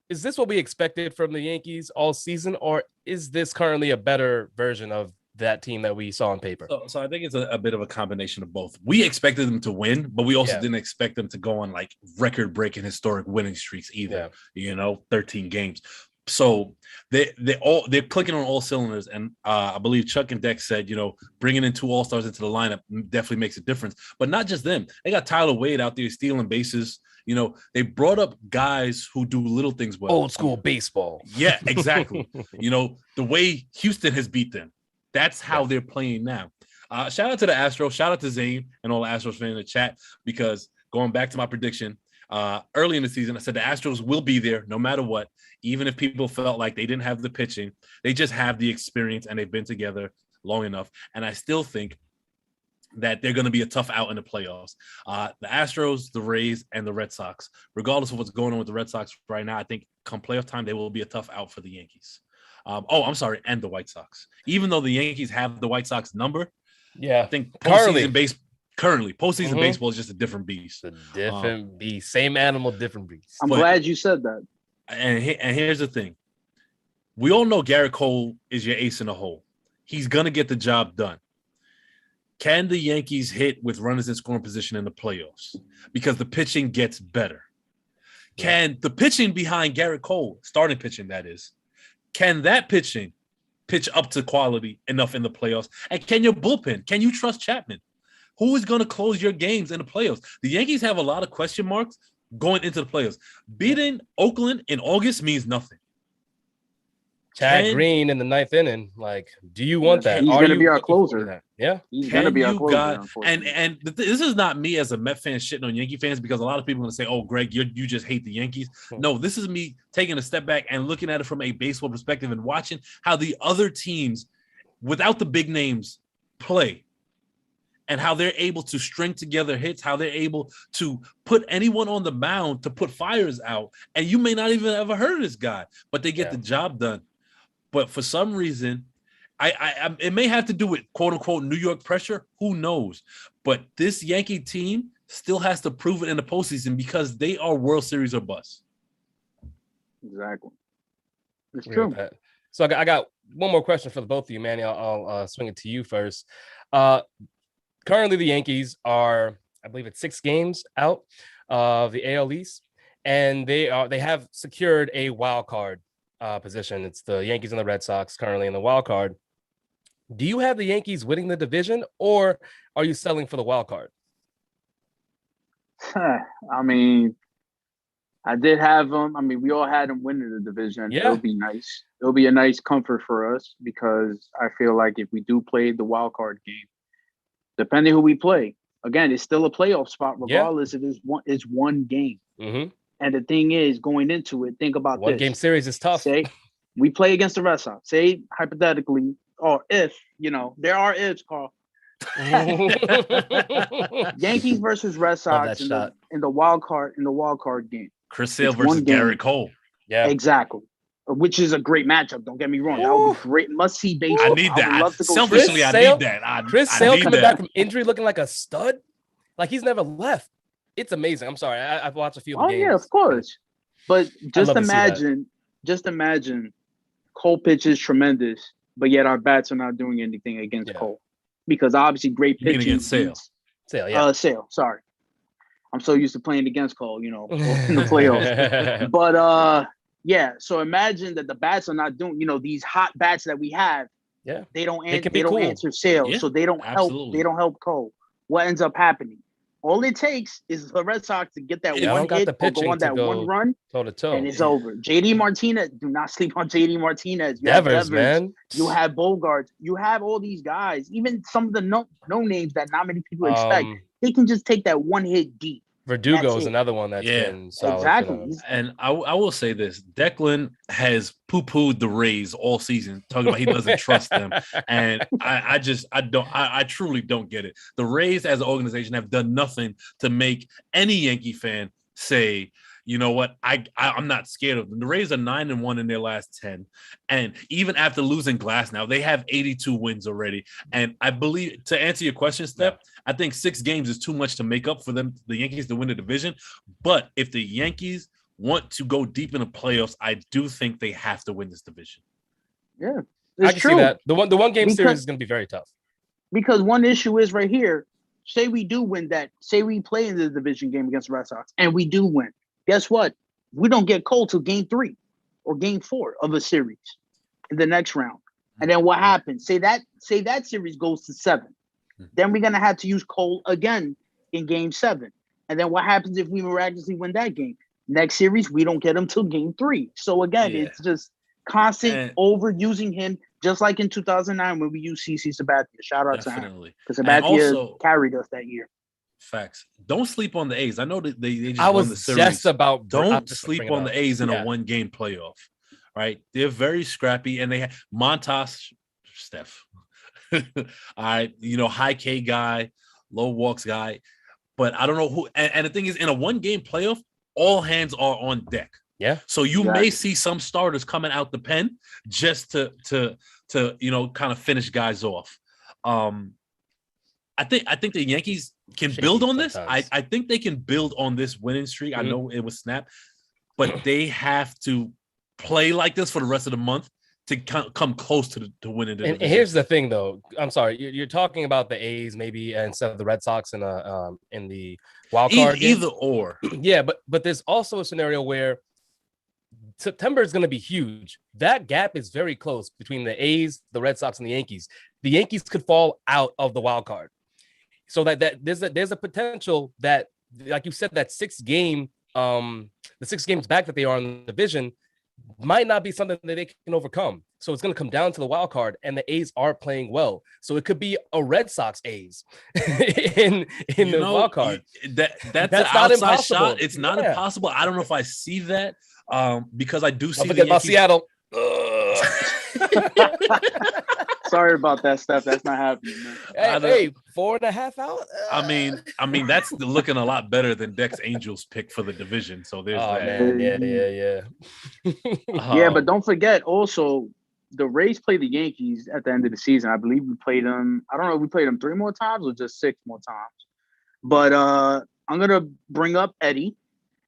this what we expected from the Yankees all season, or is this currently a better version of that team that we saw on paper? So I think it's a bit of a combination of both. We expected them to win, but we also didn't expect them to go on like record-breaking historic winning streaks either. 13 games. So they're clicking on all cylinders, and I believe Chuck and Deck said, bringing in 2 All-Stars into the lineup definitely makes a difference. But not just them; they got Tyler Wade out there stealing bases. They brought up guys who do little things well. Old school baseball. Yeah, exactly. The way Houston has beat them, that's how they're playing now. Shout out to the Astros. Shout out to Zane and all the Astros fans in the chat, because going back to my prediction, early in the season, I said the Astros will be there no matter what, even if people felt like they didn't have the pitching. They just have the experience, and they've been together long enough. And I still think that they're going to be a tough out in the playoffs. The Astros, the Rays, and the Red Sox, regardless of what's going on with the Red Sox right now, I think come playoff time, they will be a tough out for the Yankees. And the White Sox. Even though the Yankees have the White Sox number, I think postseason baseball is just a different beast. A different beast. Same animal, different beast. I'm glad you said that. And here's the thing. We all know Garrett Cole is your ace in the hole. He's going to get the job done. Can the Yankees hit with runners in scoring position in the playoffs? Because the pitching gets better. Can the pitching behind Garrett Cole, starting pitching that is, can that pitching pitch up to quality enough in the playoffs? And can your bullpen, can you trust Chapman? Who is going to close your games in the playoffs? The Yankees have a lot of question marks going into the playoffs. Beating Oakland in August means nothing. Chad Green in the 9th inning. Like, do you want that? He's going to be our closer. Yeah. He's going to be our closer. And this is not me as a Met fan shitting on Yankee fans, because a lot of people are going to say, oh, Greg, you just hate the Yankees. No, this is me taking a step back and looking at it from a baseball perspective and watching how the other teams without the big names play, and how they're able to string together hits, how they're able to put anyone on the mound to put fires out. And you may not even ever heard of this guy, but they get the job done. But for some reason, I it may have to do with quote unquote New York pressure. Who knows? But this Yankee team still has to prove it in the postseason, because they are World Series or bust. Exactly. It's true. So I got one more question for the both of you, Manny. I'll swing it to you first. Currently, the Yankees are, I believe it's 6 games out of the AL East, and they have secured a wild card position. It's the Yankees and the Red Sox currently in the wild card. Do you have the Yankees winning the division, or are you selling for the wild card? I mean, I did have them. I mean, we all had them winning the division. Yeah. It'll be nice. It'll be a nice comfort for us, because I feel like if we do play the wild card game, depending who we play, again, it's still a playoff spot regardless. It is one game. Mm-hmm. And the thing is, going into it, think about this. 1-game series is tough. Say we play against the Red Sox. Say hypothetically, or if, there are ifs, Carl. Yankees versus Red Sox in the wild card game. Chris Sale versus Garrett Cole. Yeah, exactly. Which is a great matchup. Don't get me wrong. That would be great. Must see baseball. I need that. Selfishly, I need that. Chris Sale coming back from injury looking like a stud. Like he's never left. It's amazing. I'm sorry. I've watched a few of the games. Yeah, of course. But just imagine just imagine Cole pitches tremendous, but yet our bats are not doing anything against Cole because obviously great pitching against Sale. Sale. Sorry, I'm so used to playing against Cole, in the playoffs. But so imagine that the bats are not doing, these hot bats that we have. Yeah, they don't cool. answer Sale, so they don't help. They don't help Cole. What ends up happening? All it takes is the Red Sox to get that one hit or go on that one run, toe-to-toe. And it's over. JD Martinez, do not sleep on JD Martinez. You Devers, have Devers, man. You have Bogarts. You have all these guys, even some of the no names that not many people expect. They can just take that one hit deep. Verdugo is another one that's been solid. Exactly. And I will say this. Declan has poo-pooed the Rays all season, talking about he doesn't trust them. And I truly don't get it. The Rays as an organization have done nothing to make any Yankee fan say, you know what, I'm not scared of them. The Rays are 9-1 in their last 10. And even after losing Glasnow, they have 82 wins already. And I believe, to answer your question, Steph, I think 6 games is too much to make up for them, the Yankees, to win the division. But if the Yankees want to go deep in the playoffs, I do think they have to win this division. Yeah, I can see that. The one game series is going to be very tough. Because one issue is right here. Say we do win that. Say we play in the division game against the Red Sox, and we do win. Guess what? We don't get Cole till game 3 or game 4 of a series in the next round. And then what happens? Say that series goes to 7. Then we're gonna have to use Cole again in game 7. And then what happens if we miraculously win that game? Next series, we don't get him till game 3. So again, it's just constant overusing him, just like in 2009 when we used CC Sabathia. Shout out to him. Because Sabathia carried us that year. Facts. Don't sleep on the A's. I know that they just won the series. Don't sleep on the A's in a one-game playoff. Right? They're very scrappy, and they have Montas, Steph. All right, high K guy, low walks guy, but I don't know who. And the thing is, in a one-game playoff, all hands are on deck. Yeah. So you may see some starters coming out the pen just to kind of finish guys off. I think the Yankees can build on this. I think they can build on this winning streak. I know it was snapped, but they have to play like this for the rest of the month to come close to winning the division. And here's the thing, though. I'm sorry, you're talking about the A's maybe instead of the Red Sox in the wild card. Either or. Yeah, but there's also a scenario where September is going to be huge. That gap is very close between the A's, the Red Sox, and the Yankees. The Yankees could fall out of the wild card. So that there's a potential that, like you said, that 6 game, the 6 games back that they are in the division might not be something that they can overcome. So it's going to come down to the wild card, and the A's are playing well. So it could be a Red Sox A's in the wild card. That's an outside shot. It's not impossible. I don't know if I see that because I do see the Yankees. About Seattle. Sorry about that, Steph. That's not happening, man. Hey, 4.5 out. I mean, that's looking a lot better than Dex Angels' pick for the division. So there's that. Man. Yeah. Yeah, but don't forget also the Rays play the Yankees at the end of the season. I believe we played them. I don't know if we played them 3 more times or just 6 more times. But I'm gonna bring up Eddie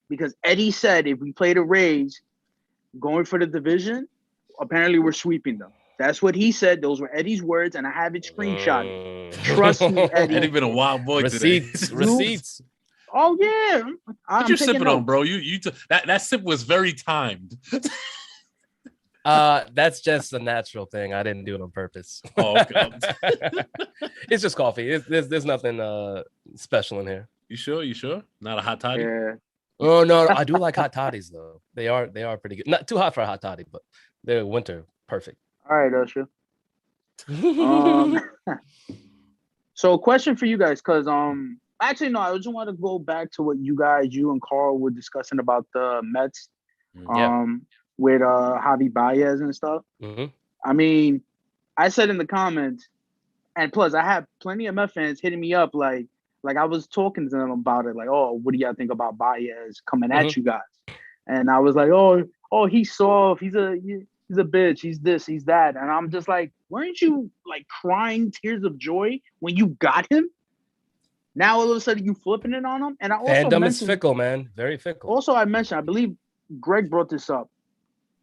because Eddie said if we play the Rays going for the division, apparently we're sweeping them. That's what he said. Those were Eddie's words, and I have it screenshotted. Trust me, Eddie. Eddie been a wild boy today. Receipts. Oh yeah. What you sipping on, bro? You that sip was very timed. That's just a natural thing. I didn't do it on purpose. Oh, okay. It's just coffee. There's nothing special in here. You sure? Not a hot toddy? Yeah. Oh no, I do like hot toddies though. They are pretty good. Not too hot for a hot toddy, but they're winter perfect. All right, Usher. So question for you guys, because actually no, I just want to go back to what you and Carl were discussing about the Mets with Javy Baez and stuff. Mm-hmm. I mean, I said in the comments, and plus I have plenty of Met fans hitting me up like I was talking to them about it, like, oh, what do y'all think about Baez coming at you guys? And I was like, oh, he's soft, he's a bitch, he's this, he's that. And I'm just like, weren't you like crying tears of joy when you got him? Now all of a sudden you flipping it on him. And I also fandom is fickle, man. Very fickle. Also, I believe Greg brought this up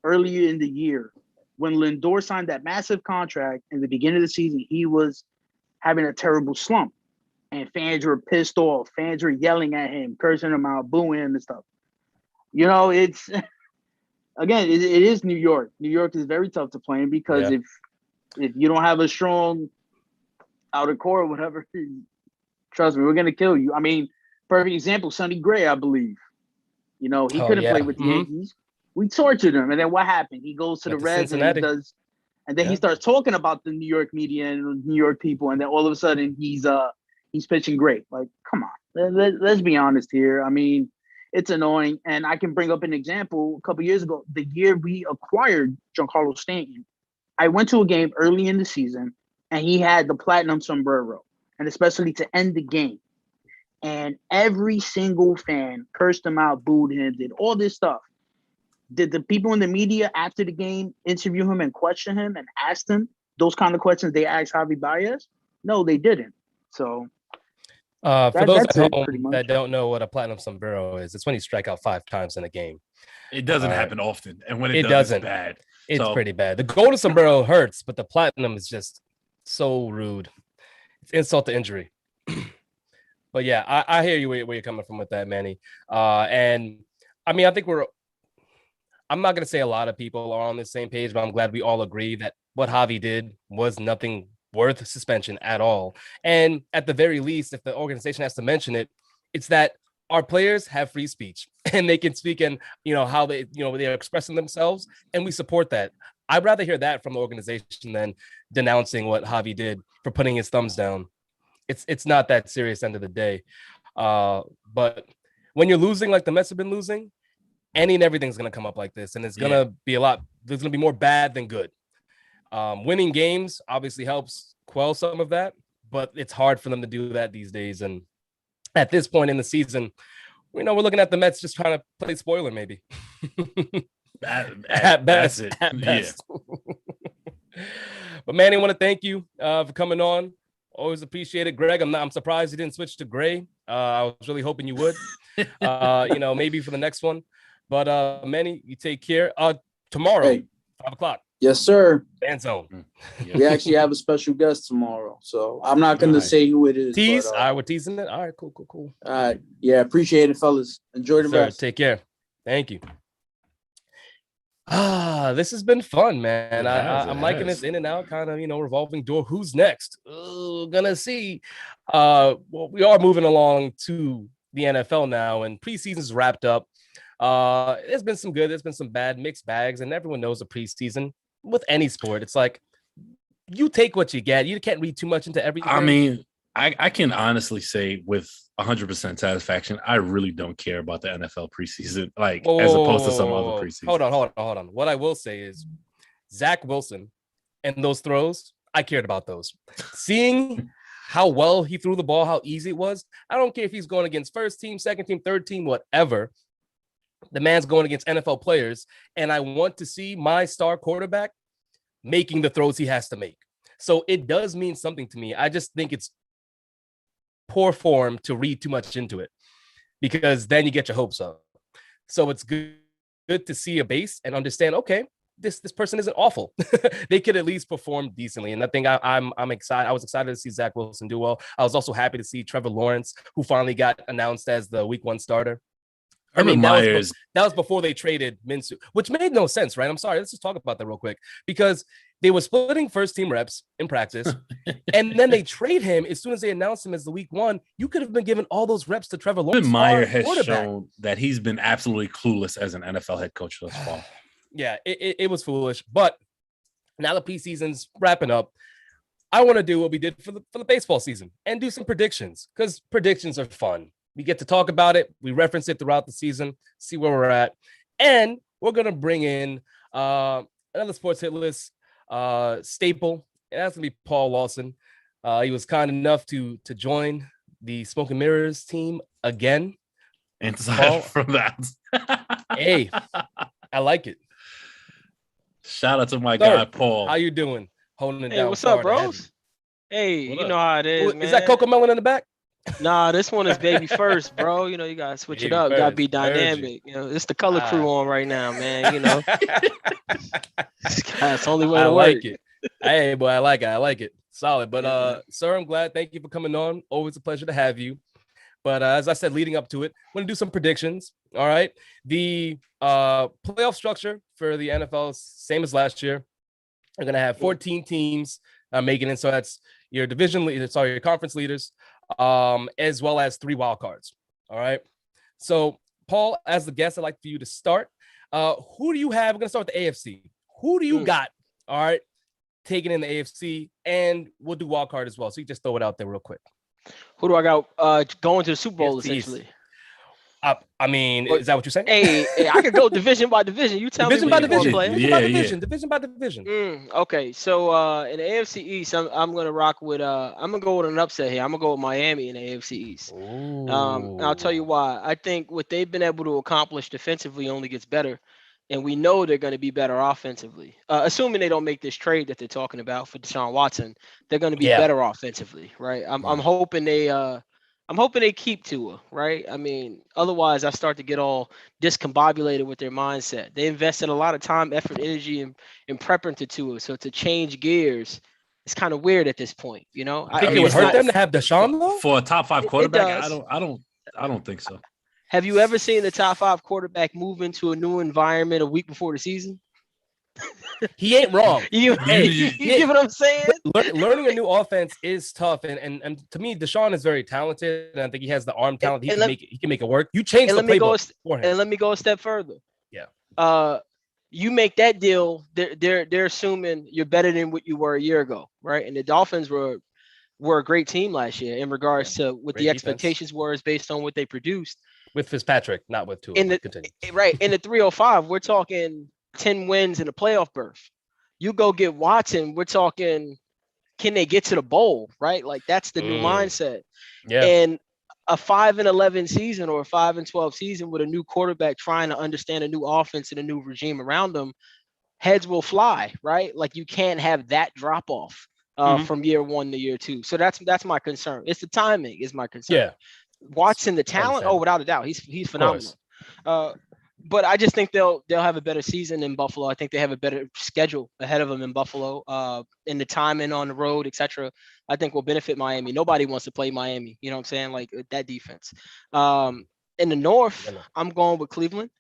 earlier in the year when Lindor signed that massive contract in the beginning of the season, he was having a terrible slump. And fans were pissed off. Fans were yelling at him, cursing him out, booing him and stuff. You know, it's again, it is New York. New York is very tough to play in because if you don't have a strong outer core or whatever, trust me, we're gonna kill you. I mean, perfect example, Sonny Gray, I believe. You know, he couldn't play with the Yankees. We tortured him, and then what happened? He goes to the Reds and he starts talking about the New York media and New York people, and then all of a sudden he's pitching great. Like, come on, let's be honest here. I mean, it's annoying, and I can bring up an example. A couple years ago, the year we acquired Giancarlo Stanton, I went to a game early in the season, and he had the platinum sombrero, and especially to end the game. And every single fan cursed him out, booed him, did all this stuff. Did the people in the media after the game interview him and question him and ask him those kind of questions they asked Javy Baez? No, they didn't. So for those at home that don't know what a platinum sombrero is, it's when you strike out 5 times in a game. It doesn't happen often. And when it does, it's bad. It's pretty bad. The golden sombrero hurts, but the platinum is just so rude. It's insult to injury. But yeah, I hear you where you're coming from with that, Manny. And I mean, I think I'm not going to say a lot of people are on the same page, but I'm glad we all agree that what Javy did was nothing worth suspension at all. And at the very least, if the organization has to mention it, it's that our players have free speech and they can speak in, how they're expressing themselves. And we support that. I'd rather hear that from the organization than denouncing what Javy did for putting his thumbs down. It's not that serious end of the day. But when you're losing like the Mets have been losing, any and everything's going to come up like this. And it's going to be there's going to be more bad than good. Winning games obviously helps quell some of that, but it's hard for them to do that these days. And at this point in the season, we're looking at the Mets just trying to play spoiler, maybe. At best. But Manny, I want to thank you for coming on. Always appreciate it. Greg, I'm surprised you didn't switch to gray. I was really hoping you would, maybe for the next one. But Manny, you take care. Tomorrow, 5 o'clock. Yes, sir. Fan Zone. We actually have a special guest tomorrow, so I'm not going to say who it is. Tease? All right, we're teasing it. All right, cool. All right. Yeah, appreciate it, fellas. Enjoy the rest. Take care. Thank you. This has been fun, man. I'm liking this in and out kind of, revolving door. Who's next? Gonna see. Well, we are moving along to the NFL now, and preseason's wrapped up. There's been some good, there's been some bad, mixed bags, and everyone knows the preseason with any sport. It's like you take what you get. You can't read too much into everything. I mean, I can honestly say with 100% satisfaction, I really don't care about the NFL preseason, as opposed to some other preseason. Hold on. What I will say is Zach Wilson and those throws, I cared about those. Seeing how well he threw the ball, how easy it was. I don't care if he's going against first team, second team, third team, whatever. The man's going against NFL players, and I want to see my star quarterback making the throws he has to make. So it does mean something to me. I just think it's poor form to read too much into it because then you get your hopes up. So it's good to see a base and understand, okay, this person isn't awful. They could at least perform decently. And I think I'm excited. I was excited to see Zach Wilson do well. I was also happy to see Trevor Lawrence, who finally got announced as the week 1 starter. I mean, that was before they traded Minshew, which made no sense, right? I'm sorry. Let's just talk about that real quick because they were splitting first team reps in practice, and then they trade him as soon as they announced him as the week 1. You could have been given all those reps to Trevor Lawrence. Meyer has shown that he's been absolutely clueless as an NFL head coach thus far. Yeah, it was foolish. But now the preseason's wrapping up. I want to do what we did for the baseball season and do some predictions because predictions are fun. We get to talk about it. We reference it throughout the season, see where we're at. And we're going to bring in another sports hit list staple. And that's going to be Paul Lawson. He was kind enough to join the Smoke and Mirrors team again. And Paul, from that. Hey, I like it. Shout out to my guy, Paul. How you doing? Holding it down. What's up, bros? Hey, you know how it is, man. Is that Coco Melon in the back? Nah, this one is baby first, bro. You know, you gotta switch it up. You gotta be dynamic. You know, it's the color crew on right now, man. You know, that's the only way to work. I like it. Hey, boy, I like it. Solid. But sir, I'm glad. Thank you for coming on. Always a pleasure to have you. But as I said, leading up to it, I'm going to do some predictions. All right. The playoff structure for the NFL is same as last year. We're going to have 14 teams making it. So that's your your conference leaders, as well as 3 wild cards. All right. So, Paul, as the guest, I'd like for you to start. Who do you have? We're going to start with the AFC. Who do you got? All right. Taking in the AFC, and we'll do wild card as well. So you just throw it out there real quick. Who do I got going to the Super Bowl, essentially? I mean, is that what you're saying? Hey, I could go division by division. You tell division me by division. Division by division. Okay, so in the AFC East, I'm gonna rock with I'm gonna go with an upset here. I'm gonna go with Miami in the AFC East. And I'll tell you why. I think what they've been able to accomplish defensively only gets better, and we know they're going to be better offensively. Assuming they don't make this trade that they're talking about for Deshaun Watson, they're going to be better offensively, right? I'm hoping they keep Tua, right? I mean, otherwise I start to get all discombobulated with their mindset. They invested a lot of time, effort, energy in prepping to Tua, so to change gears, it's kind of weird at this point, you know. I think it would hurt them to have Deshaun though for a top 5 quarterback. I don't think so. Have you ever seen the top 5 quarterback move into a new environment a week before the season? He ain't wrong. You get what I'm saying? Learning a new offense is tough, and to me, Deshaun is very talented, and I think he has the arm talent. He can make it work. You change the playbook for him. And let me go a step further. Yeah. You make that deal, they're assuming you're better than what you were a year ago, right? And the Dolphins were a great team last year in regards to what the expectations were based on what they produced. With Fitzpatrick, not with Tua. Right. In the 305, we're talking 10 wins and a playoff berth. You go get Watson, we're talking, can they get to the bowl, right? Like that's the new mindset. Yeah. And a 5-11 season or a 5-12 season with a new quarterback trying to understand a new offense and a new regime around them, heads will fly, right? Like you can't have that drop off from year 1 to year 2. So that's my concern. It's the timing is my concern. Yeah. Watson, the talent, without a doubt, he's phenomenal. But I just think they'll have a better season in Buffalo. I think they have a better schedule ahead of them in Buffalo. And the timing on the road, etc. I think will benefit Miami. Nobody wants to play Miami. You know what I'm saying? Like that defense. In the North, I'm going with Cleveland.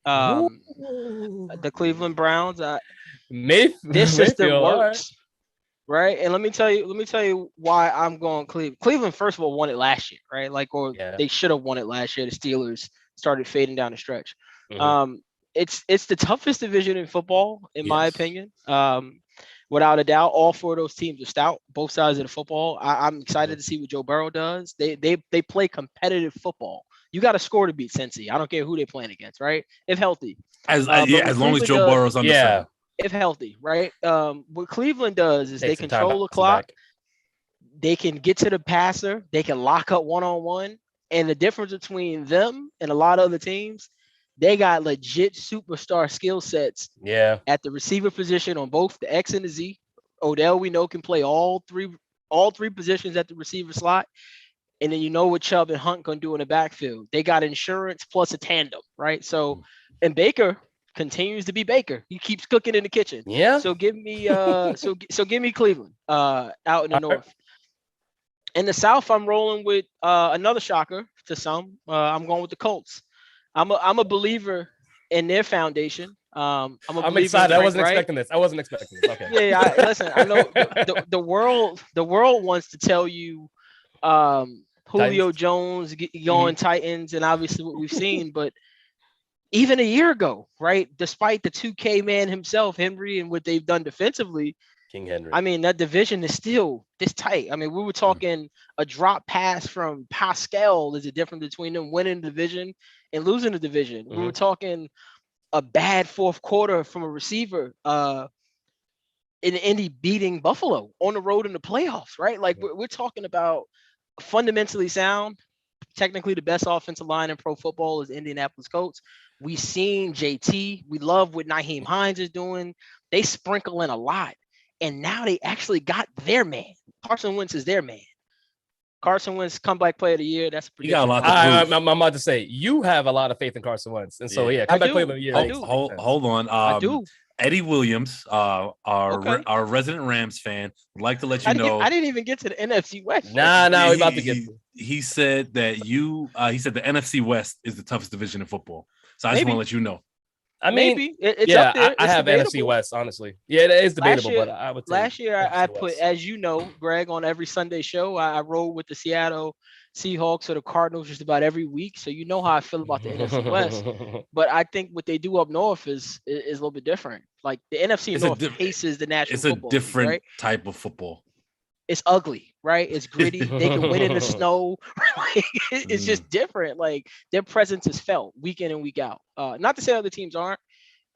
The Cleveland Browns. This system works. Right. And let me tell you why I'm going Cleveland. Cleveland, first of all, won it last year, right? They should have won it last year. The Steelers started fading down the stretch. It's the toughest division in football, in my opinion. Without a doubt, all 4 of those teams are stout, both sides of the football. I'm excited to see what Joe Burrow does. They play competitive football. You got to score to beat Cincy. I don't care who they're playing against, right? If healthy. As long as Joe Burrow's on the side. If healthy, right? What Cleveland does is they control the clock. They can get to the passer. They can lock up one-on-one. And the difference between them and a lot of other teams, they got legit superstar skill sets. Yeah. At the receiver position on both the X and the Z. Odell, we know, can play all three positions at the receiver slot. And then you know what Chubb and Hunt can do in the backfield. They got insurance plus a tandem, right? So, and Baker continues to be Baker. He keeps cooking in the kitchen. Yeah. So give me give me Cleveland out in the North. In the South, I'm rolling with another shocker to some. I'm going with the Colts. I'm a believer in their foundation. I'm excited. I wasn't expecting this. Okay. Yeah. Listen, I know the world wants to tell you Julio Jones going Titans, and obviously what we've seen, but even a year ago, right? Despite the 2K man himself, Henry, and what they've done defensively, King Henry. I mean, that division is still this tight. I mean, we were talking a drop pass from Pascal is the difference between them winning the division and losing the division. We were talking a bad fourth quarter from a receiver in Indy beating Buffalo on the road in the playoffs, right? Like we're talking about fundamentally sound. Technically, the best offensive line in pro football is Indianapolis Colts. We've seen JT. We love what Nyheim Hines is doing. They sprinkle in a lot. And now they actually got their man. Carson Wentz is their man. Carson Wentz comeback player of the year. That's a prediction. You got a lot to prove. I'm about to say you have a lot of faith in Carson Wentz, and so comeback player of the year. Hold on. I do. Eddie Williams, our resident Rams fan, would like to let you know. I didn't even get to the NFC West. Nah, we're about to get. He said that he said the NFC West is the toughest division in football. So I just want to let you know. I mean, maybe it's up there. I have debatable. NFC West, honestly. Yeah, it is debatable, but I would. Last year, I put, as you know, Greg, on every Sunday show, I rode with the Seattle Seahawks or the Cardinals just about every week. So you know how I feel about the NFC West. But I think what they do up north is a little bit different. Like the NFC North paces the national football. It's a different right? type of football. It's ugly, right? It's gritty. They can win in the snow. It's just different. Like their presence is felt week in and week out. Not to say other teams aren't.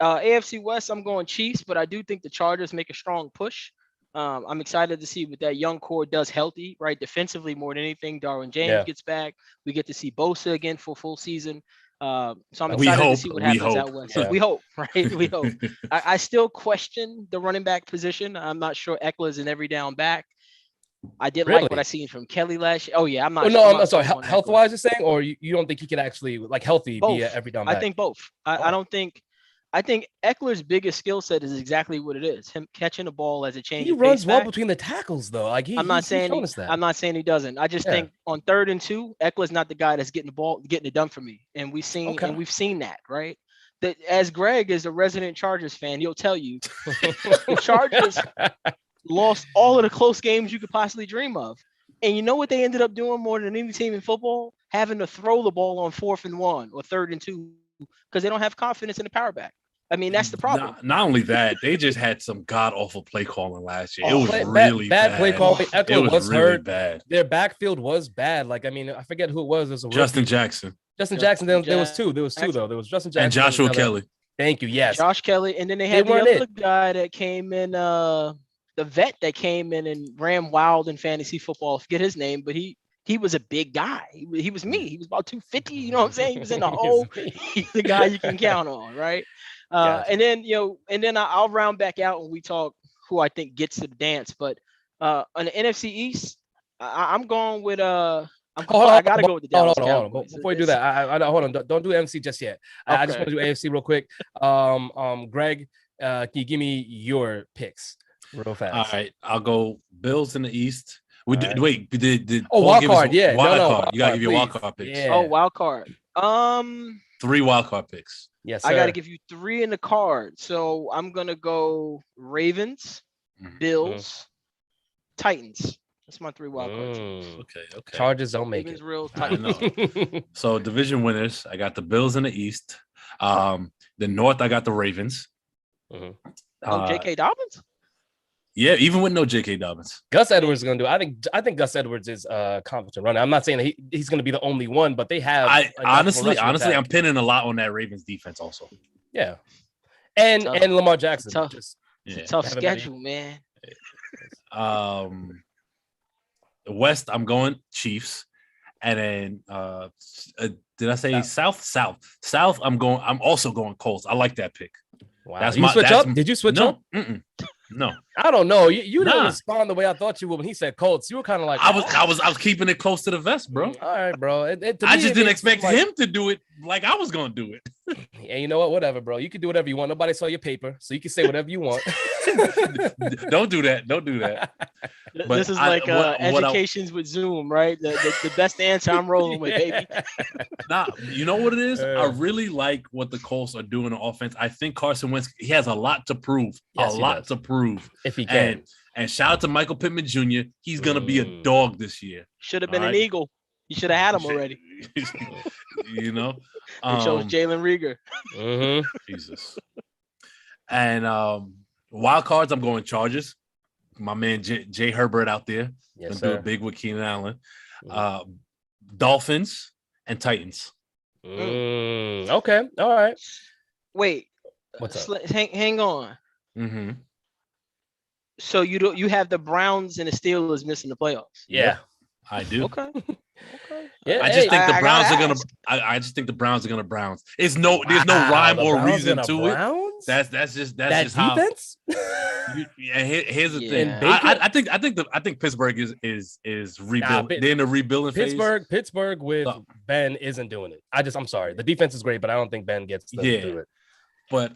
AFC West, I'm going Chiefs, but I do think the Chargers make a strong push. I'm excited to see what that young core does healthy, right? Defensively, more than anything, Darwin James gets back. We get to see Bosa again for full season. So I'm excited to see what happens out west. Yeah. We hope, right? We hope. I still question the running back position. I'm not sure Eckler is an every down back. I did like what I seen from Kelly last year. Oh yeah, I'm not. I'm sorry. Health wise, you're saying, or you don't think he could actually healthy both. Be every down back? I think both. I don't think. I think Eckler's biggest skill set is exactly what it is: him catching the ball as a change. He runs well between the tackles, though. Like I'm not saying he doesn't. I just think on 3rd and 2, Eckler's not the guy that's getting it done for me, and we've seen that, right? That as Greg is a resident Chargers fan, he'll tell you the Chargers lost all of the close games you could possibly dream of. And you know what they ended up doing more than any team in football? Having to throw the ball on 4th and 1 or 3rd and 2 because they don't have confidence in the power back. I mean, that's the problem. Not only that, they just had some god-awful play calling last year. It was really bad play calling. Eckler was really hurt. Bad. Their backfield was bad. Like, I mean, I forget who it was. It was Justin Jackson. Justin Jackson. There was two. There was Justin Jackson and Joshua Kelly. Thank you. Yes. Josh Kelly. And then they had the other guy that came in, the vet that came in and ran wild in fantasy football. I forget his name, but he was a big guy. He was me. He was about 250. You know what I'm saying? He was in the hole. He's the guy you can count on, right? And then I'll round back out when we talk who I think gets to the dance. But on the NFC East, I'm going with I gotta go with the Dallas Cowboys. Hold on. Before you do that, I hold on. Don't do NFC just yet. Okay. I just want to do AFC real quick. Greg, can you give me your picks real fast? All right, I'll go Bills in the East. Did wild card? Yeah, wild card. You gotta give your wild card picks. Yeah. Oh, wild card. 3 wild card picks. Yes, sir. I gotta give you 3 in the card. So I'm gonna go Ravens, Bills, Titans. That's my 3 wild cards. Okay. Chargers don't make Ravens, it. Real Titans. So division winners, I got the Bills in the East. The North, I got the Ravens. J.K. Dobbins? Yeah, even with no J.K. Dobbins. Gus Edwards is going to do it. I think Gus Edwards is a competent runner. I'm not saying that he's going to be the only one, but they have. Honestly, I'm pinning a lot on that Ravens defense also. Yeah. And Lamar Jackson. Tough schedule, man. The West, I'm going Chiefs. And then did I say South? South, I'm also going Colts. I like that pick. Wow. Did you switch up? No, I don't know. You didn't respond the way I thought you would when he said Colts. You were kind of like, I was keeping it close to the vest, bro. All right, bro. I just didn't expect him to do it like I was gonna do it. Yeah, you know what? Whatever, bro. You can do whatever you want. Nobody saw your paper, so you can say whatever you want. Don't do that. But this is like educations with Zoom, right? The best answer I'm rolling with, baby. Nah, you know what it is? I really like what the Colts are doing on offense. I think Carson Wentz, he has a lot to prove. Yes, to prove. If he can. And shout out to Michael Pittman Jr. He's going to be a dog this year. Should have been an Eagle. You should have had him already. You know? They chose Jalen Reagor. Jesus. And wild cards, I'm going Chargers. My man Jay Herbert out there. Yes, do it big with Keenan Allen. Dolphins and Titans. Okay. All right. Wait. What's up? Hang on. Mm-hmm. So you have the Browns and the Steelers missing the playoffs? Yeah. I do. Okay. Okay. Yeah, I just think the Browns are gonna. I just think the Browns are gonna Browns. There's no rhyme or reason to Browns? it. That's just defense. Here's the thing. Yeah. I think Pittsburgh is rebuild. They're in a rebuilding phase. Pittsburgh with Ben isn't doing it. I'm sorry. The defense is great, but I don't think Ben gets to do it. But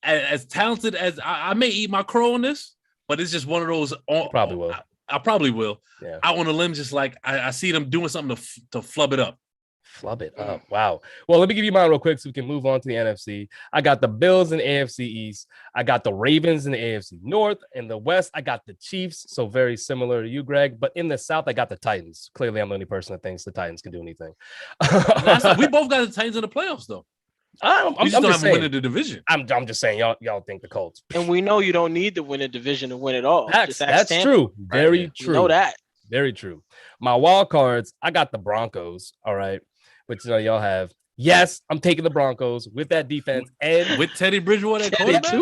as talented as I may eat my crow on this, but it's just one of those. Probably will. I probably will. Yeah. Out on a limb, just like I see them doing something to flub it up. Flub it up. Wow. Well, let me give you mine real quick so we can move on to the NFC. I got the Bills in the AFC East. I got the Ravens in the AFC North. In the West, I got the Chiefs. So very similar to you, Greg. But in the South, I got the Titans. Clearly, I'm the only person that thinks the Titans can do anything. We both got the Titans in the playoffs, though. I'm just saying, winning the division. I'm just saying, y'all think the Colts. And we know you don't need to win a division to win it all. That's true. Very true. You know that. Very true. My wild cards, I got the Broncos. All right. Which y'all have. Yes, I'm taking the Broncos with that defense and with Teddy Bridgewater at quarterback.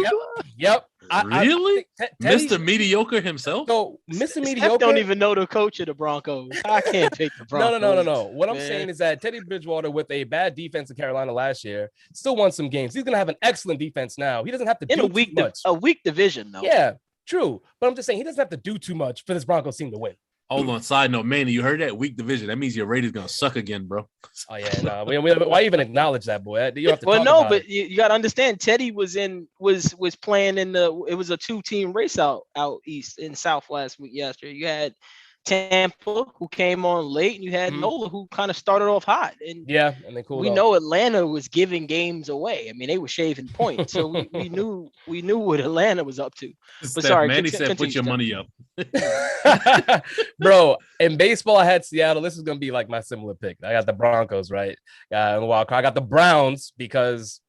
Yep. Really? Mr. Mediocre himself? So Mr. Mediocre. Steph don't even know the coach of the Broncos. I can't pick the Broncos. No. What I'm saying is that Teddy Bridgewater, with a bad defense in Carolina last year, still won some games. He's gonna have an excellent defense now. He doesn't have to do too much. A weak division, though. Yeah, true. But I'm just saying he doesn't have to do too much for this Broncos team to win. Hold on. Side note, Manny, you heard that? Weak division. That means your Raiders gonna suck again, bro. Oh yeah, no. Why even acknowledge that, boy? You have to. Well, no, but you got to understand. Teddy was playing in it was a 2-team race out east and south last week. Yesterday, you had Tampa, who came on late, and you had Nola, who kind of started off hot. And they cooled we off. know Atlanta was giving games away. I mean, they were shaving points, so we knew what Atlanta was up to. But sorry, Manny said, "Put your money up." Bro, in baseball, I had Seattle. This is gonna be like my similar pick. I got the Broncos, right? In the wild card, I got the Browns because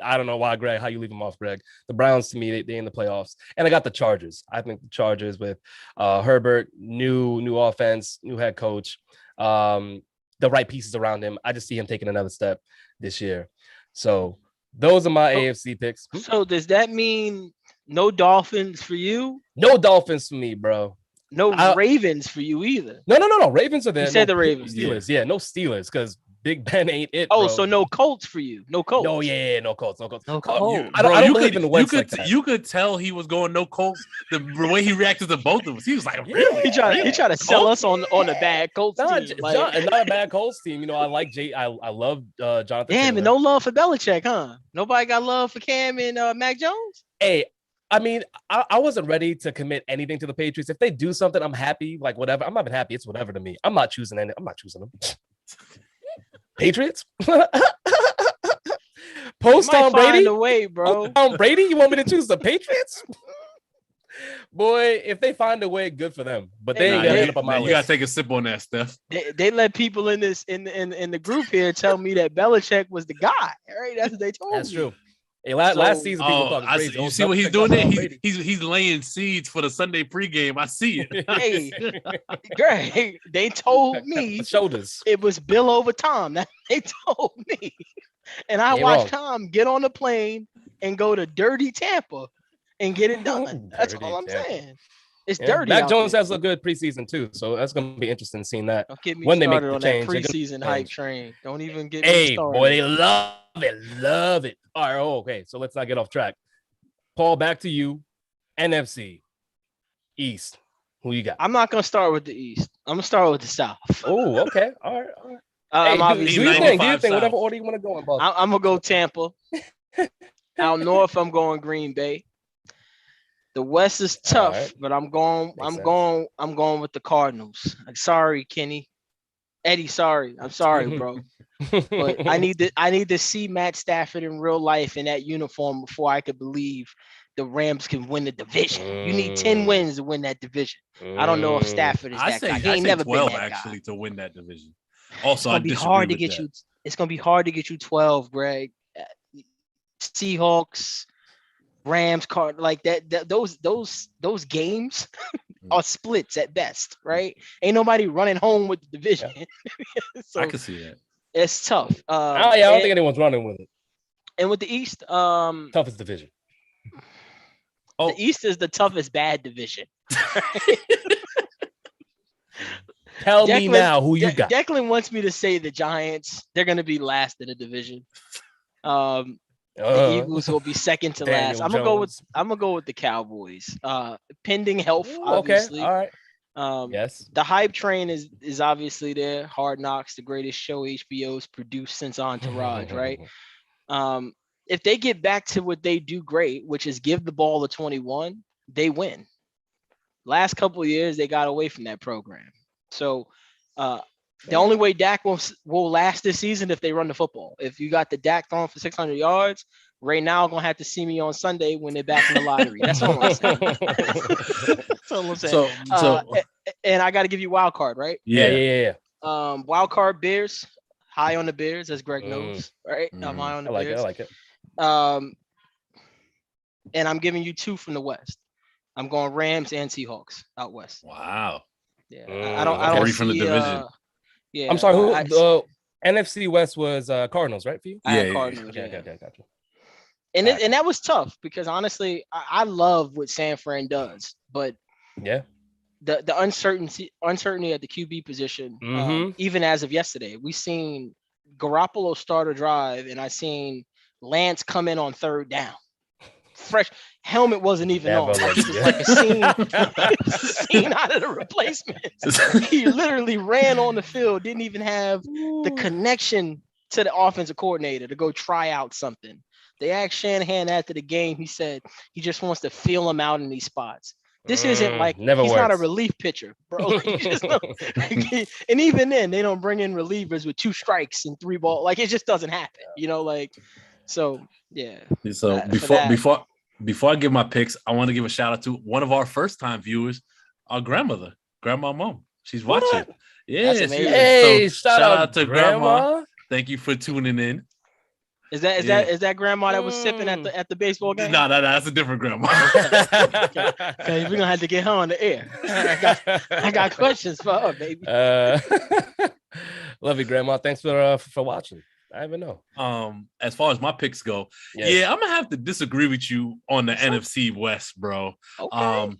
I don't know why, Greg, how you leave them off, Greg. The Browns, to me, they in the playoffs. And I got the Chargers. I think the Chargers with Herbert, new offense, new head coach, the right pieces around him. I just see him taking another step this year. So those are my AFC picks. So does that mean no Dolphins for you? No Dolphins for me, bro. No Ravens for you either. No. Ravens are there. You said the Ravens. Steelers. Yeah, no Steelers because Big Ben ain't it. Oh, bro. so no Colts for you. No Colts. No, yeah, no Colts. No Colts. No Colts. I don't believe in the Wentz like that. You could tell he was going no Colts. The way he reacted to both of us, he was like, really? He tried to sell us on a bad Colts team. Not a bad Colts team. You know, I like I love Jonathan. Damn, Taylor. and no love for Belichick, huh? Nobody got love for Cam and Mac Jones? Hey, I mean, I wasn't ready to commit anything to the Patriots. If they do something, I'm happy. Like, whatever. I'm not even happy. It's whatever to me. I'm not choosing them. Patriots? Post Tom Brady? Away, bro. Tom Brady? You want me to choose the Patriots? Boy, if they find a way, good for them. But they ain't gonna end up on my list. You gotta take a sip on that, Steph. They let people in the group here tell me that Belichick was the guy. Right? That's what they told me. That's true. Hey, last season, people talking crazy. You see what he's doing there? He's laying seeds for the Sunday pregame. I see it. Hey, Greg, they told me shoulders. It was Bill over Tom. That they told me, and I watched Tom get on the plane and go to dirty Tampa and get it done. That's all I'm saying. It's dirty. Mac Jones has a good preseason too, so that's gonna be interesting seeing that. Don't get me when they make started the on change, that preseason hype train. Don't even get me started. Boy, they love it. All right, okay, so let's not get off track. Paul, back to you. NFC East. Who you got? I'm not gonna start with the East. I'm gonna start with the South. Oh, okay. All right. Do you think? Whatever order you want to go in, boss. I'm gonna go Tampa. Out north, I'm going Green Bay. The West is tough, but I'm going with the Cardinals. I'm sorry, Kenny. Eddie, sorry. I'm sorry, bro. But I need to see Matt Stafford in real life in that uniform before I could believe the Rams can win the division. You need 10 wins to win that division. I don't know if Stafford is that guy. He ain't never 12 been that actually guy. to win that division. Also, it's gonna be hard to get you. It's gonna be hard to get you 12, Greg. Seahawks, Rams, like that. Those games are splits at best, right? Ain't nobody running home with the division. So I can see that. It's tough. I don't think anyone's running with it. And with the East, toughest division. The East is the toughest bad division. Tell me now who you got. Declan wants me to say the Giants. They're going to be last in the division. The Eagles will be second to last. I'm gonna go with the Cowboys. Pending health, obviously. Okay, all right. Yes. The hype train is obviously there. Hard Knocks, the greatest show HBO's produced since Entourage, right? If they get back to what they do great, which is give the ball to 21, they win. Last couple of years, they got away from that program. So the only way Dak will last this season if they run the football. If you got the Dak throwing for 600 yards, right now going to have to see me on Sunday when they're back in the lottery. That's all I'm saying. That's all I'm saying. And I got to give you wild card, right? Yeah. Wild card Bears. High on the Bears, as Greg knows, right? I'm high on the Bears. I like it. And I'm giving you two from the West. I'm going Rams and Seahawks out west. Wow. Yeah, I don't see, from the division. Yeah, I'm sorry. Who the NFC West was Cardinals, right? For you? Yeah, Cardinals. Okay, gotcha. And and that was tough because honestly, I love what San Fran does, but yeah, the uncertainty at the QB position, even as of yesterday, we seen Garoppolo start a drive, and I seen Lance come in on third down. Fresh helmet wasn't even on. Like, it was like a scene out of the replacements. He literally ran on the field, didn't even have the connection to the offensive coordinator to go try out something. They asked Shanahan after the game. He said he just wants to feel him out in these spots. This isn't like he's not a relief pitcher, bro. Like, and even then, they don't bring in relievers with 2 strikes and 3 balls. Like, it just doesn't happen, So yeah. So before I give my picks, I want to give a shout out to one of our first time viewers, our grandmother, Grandma Mom. She's watching. What? Yeah. Hey, shout out to Grandma. Thank you for tuning in. Is that grandma that was sipping at the baseball game? No, that's a different grandma. Okay, we're gonna have to get her on the air. I got questions for her, baby. Love you, Grandma. Thanks for watching. I even know. As far as my picks go, I'm gonna have to disagree with you on the NFC West, bro. Okay.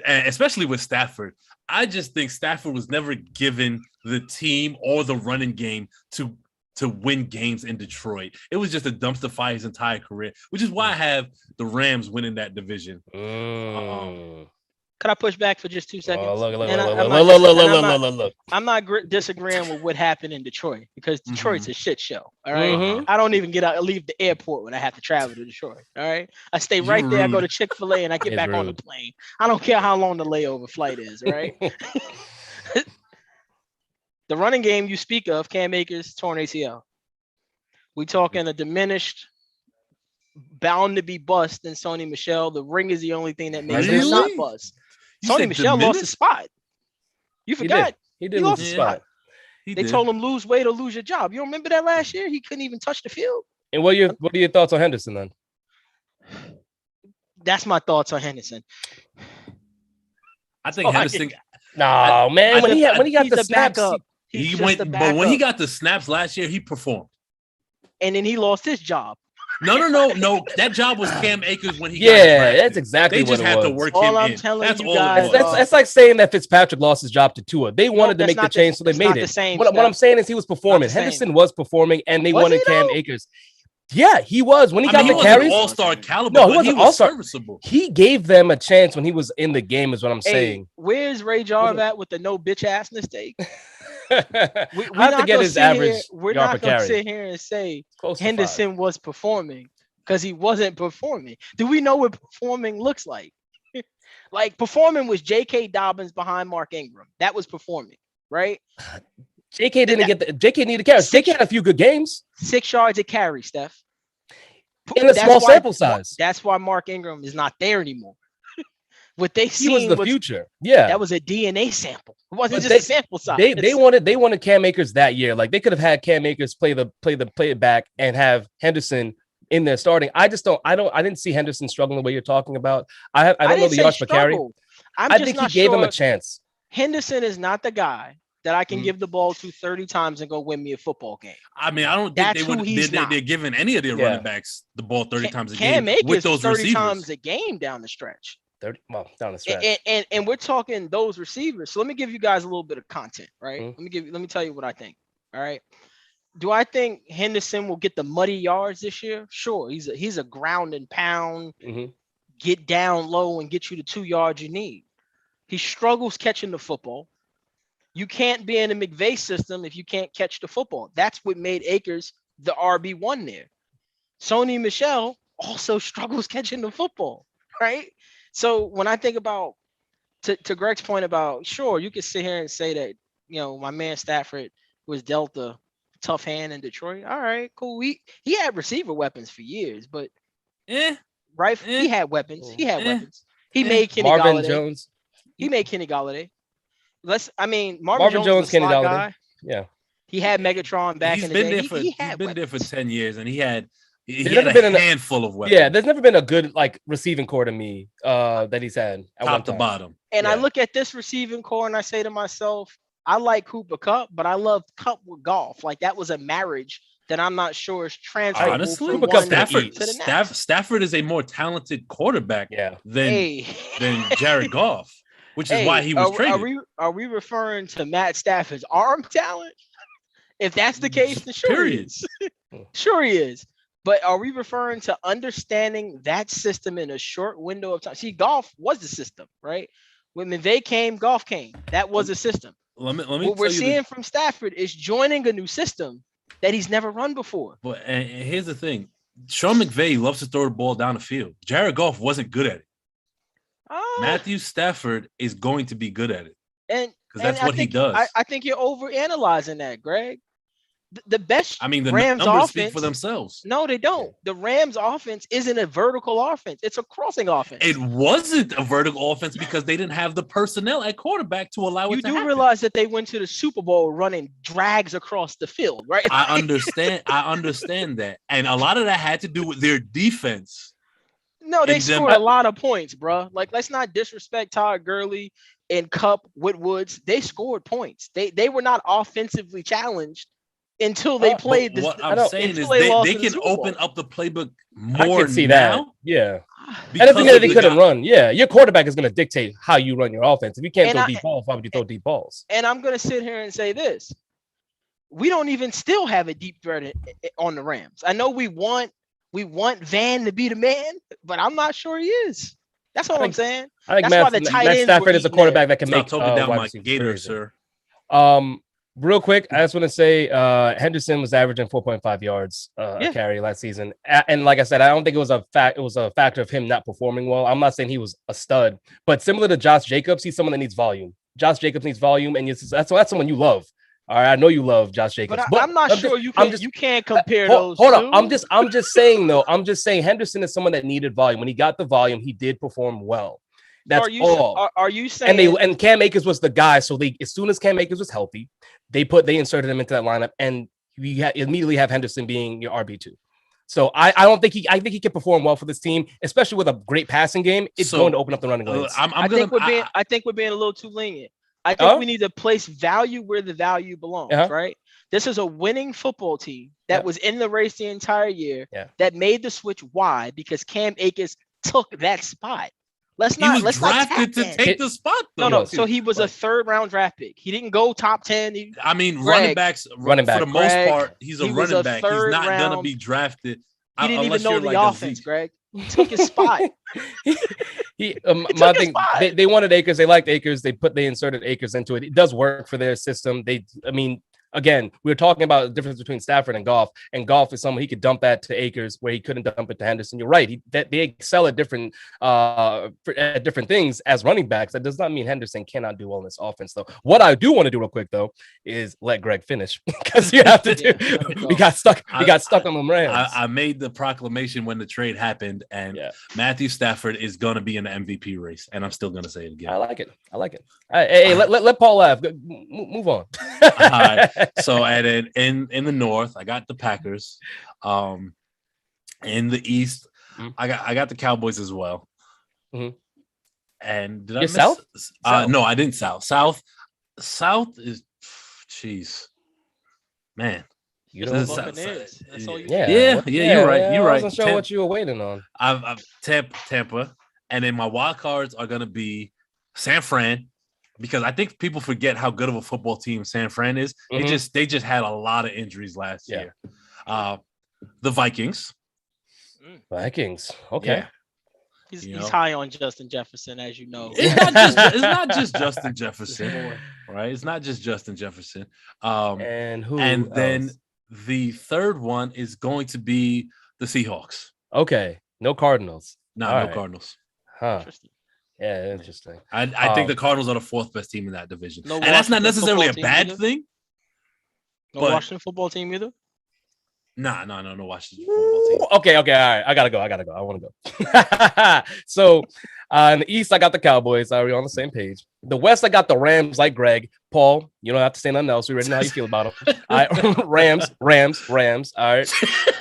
And especially with Stafford. I just think Stafford was never given the team or the running game to win games in Detroit. It was just a dumpster fire his entire career, which is why I have the Rams winning that division. Could I push back for just 2 seconds? Look. I'm not disagreeing with what happened in Detroit because Detroit's a shit show. All right. I don't even leave the airport when I have to travel to Detroit. All right. I stay right there. I go to Chick-fil-A and I get back on the plane. I don't care how long the layover flight is. All right. The running game you speak of, Cam Akers, torn ACL. We talking a diminished, bound to be bust in Sony Michel. The ring is the only thing that makes him not bust. Sony Michel lost his spot. You forgot. He did lose his spot. They told him lose weight or lose your job. You don't remember that last year? He couldn't even touch the field. And what are your thoughts on Henderson then? That's my thoughts on Henderson. I think Henderson. Man. When he got the snaps, but when he got the snaps last year, he performed. And then he lost his job. No. That job was Cam Akers when he got drafted. That's exactly what it was. They just had to work him in. That's you guys. That's like saying that Fitzpatrick lost his job to Tua. They wanted to make the change, so they made it. What I'm saying is he was performing. Henderson was performing, and they wanted Cam Akers. Yeah, he was. When he got the carries. All-star caliber. No, he was all-star. Serviceable. He gave them a chance when he was in the game, is what I'm saying. Where's Ray Jarv at with the no bitch ass mistake? I have to get his average. We're not going to sit here and say Henderson was performing because he wasn't performing. Do we know what performing looks like? Like, performing was J.K. Dobbins behind Mark Ingram. That was performing, right? J.K. J.K. needed carries. J.K. had a few good games. 6 yards a carry, Steph. In a small sample size. That's why Mark Ingram is not there anymore. What they seen was the future. Yeah, that was a DNA sample. It wasn't just a sample size. They wanted Cam Akers that year. Like, they could have had Cam Akers play it back and have Henderson in there starting. I didn't see Henderson struggling the way you're talking about. I don't know the yards per carry. I think he gave him a chance. Henderson is not the guy that I can give the ball to 30 times and go win me a football game. I mean, I don't think they're giving any of their running backs the ball 30 times a game. Cam Akers with those 30 receivers. times a game down the stretch. 30. Well, down the stretch. And we're talking those receivers. So let me give you guys a little bit of content, right? Mm-hmm. Let me tell you what I think. All right. Do I think Henderson will get the muddy yards this year? Sure. He's a ground and pound, get down low and get you the 2 yards you need. He struggles catching the football. You can't be in a McVay system if you can't catch the football. That's what made Akers the RB1 there. Sony Michel also struggles catching the football, right? So when I think about, to Greg's point about, sure, you could sit here and say that, my man Stafford was dealt a tough hand in Detroit. All right, cool. He had receiver weapons for years, but right? He had weapons. He had weapons. He made Kenny Marvin Golladay. Jones. He made Kenny Golladay. Marvin Jones Kenny slot Golladay. guy. Yeah. He had Megatron back in the day. He's been there for 10 years, and he had a handful of weapons. Yeah, there's never been a good receiving core to me that he's had at top to bottom. And I look at this receiving core and I say to myself, I like Cooper Kupp, but I love Kupp with Goff. Like that was a marriage that I'm not sure is transferable. Honestly, Stafford is a more talented quarterback than Jared Goff, which is why he was traded. Are we referring to Matt Stafford's arm talent? If that's the case, then sure he is. Sure he is. But are we referring to understanding that system in a short window of time? See, Goff was the system, right? When McVay came, Goff came. That was a system. Let me what we're seeing from Stafford is joining a new system that he's never run before. But and here's the thing. Sean McVay loves to throw the ball down the field. Jared Goff wasn't good at it. Matthew Stafford is going to be good at it. And because that's what he does. I think you're overanalyzing that, Greg. The best the Rams numbers offense speak for themselves. No, they don't. The Rams offense isn't a vertical offense. It's a crossing offense. It wasn't a vertical offense because they didn't have the personnel at quarterback to allow it to happen. You do realize that they went to the Super Bowl running drags across the field, right? I understand that. And a lot of that had to do with their defense. No, they scored a lot of points, bro. Like, let's not disrespect Todd Gurley and Kupp, Woods. They scored points. They were not offensively challenged until they played this. What I'm saying is they can open up the playbook more. I can see now. That. Yeah. I don't think that they couldn't run. Yeah. Your quarterback is going to dictate how you run your offense. If you can't throw deep balls, why would you throw deep balls? And I'm going to sit here and say this. We don't even still have a deep threat on the Rams. I know we want Van to be the man, but I'm not sure he is. That's all I'm saying. I think Matt Stafford is a quarterback that can make down my gator, sir. Real quick, I just want to say Henderson was averaging 4.5 yards a carry last season. And like I said, I don't think it was a factor of him not performing well. I'm not saying he was a stud, but similar to Josh Jacobs, he's someone that needs volume. Josh Jacobs needs volume, and that's someone you love. All right, I know you love Josh Jacobs, but I'm not sure you can't compare those. Hold on, I'm just saying though. I'm just saying Henderson is someone that needed volume. When he got the volume, he did perform well. That's all. Are you saying? And Cam Akers was the guy. So as soon as Cam Akers was healthy, they inserted him into that lineup, and you immediately have Henderson being your RB2. So I think he can perform well for this team, especially with a great passing game. It's going to open up the running lanes. I think we're being a little too lenient. I think we need to place value where the value belongs, right? This is a winning football team that was in the race the entire year that made the switch. Why? Because Cam Akers took that spot. Let's not drafted to take the spot. Though. No. So he was a 3rd round draft pick. He didn't go top 10. Running back for the most part, he's a running back. He's not gonna be drafted. He didn't even know the offense, Greg. He took his spot. They wanted Akers. They liked Akers. They inserted Akers into it. It does work for their system. Again, we were talking about the difference between Stafford and Goff is someone he could dump that to Akers where he couldn't dump it to Henderson. You're right. They excel at different things as running backs. That does not mean Henderson cannot do well in this offense, though. What I do want to do real quick, though, is let Greg finish because you have to do. We got stuck on them Rams. I made the proclamation when the trade happened, and Matthew Stafford is going to be in the MVP race, and I'm still going to say it again. I like it. Hey, let Paul laugh. Move on. All right. So in the North, I got the Packers. In the East, I got the Cowboys as well. Mm-hmm. And did I miss South? No, I didn't South. South is, jeez, man. You know what is. That's all you you're right. I wasn't sure what you were waiting on. I've Tampa, And then my wild cards are going to be San Fran, because I think people forget how good of a football team San Fran is. Mm-hmm. They just had a lot of injuries last year. The Vikings. Okay. Yeah. He's high on Justin Jefferson, as you know. It's not just Justin Jefferson, right? It's not just Justin Jefferson. And who? And else? then the third one is going to be the Seahawks. Okay. No Cardinals. No Cardinals. Huh. Interesting. Yeah, interesting. I think the Cardinals are the fourth best team in that division. And that's not necessarily a bad thing. No Washington football team either? No Washington football team. Okay, all right. I gotta go. I want to go. So in the East, I got the Cowboys. Are we on the same page? The West, I got the Rams, like Greg. Paul, you don't have to say nothing else. We already know how you feel about them. All right. Rams. All right.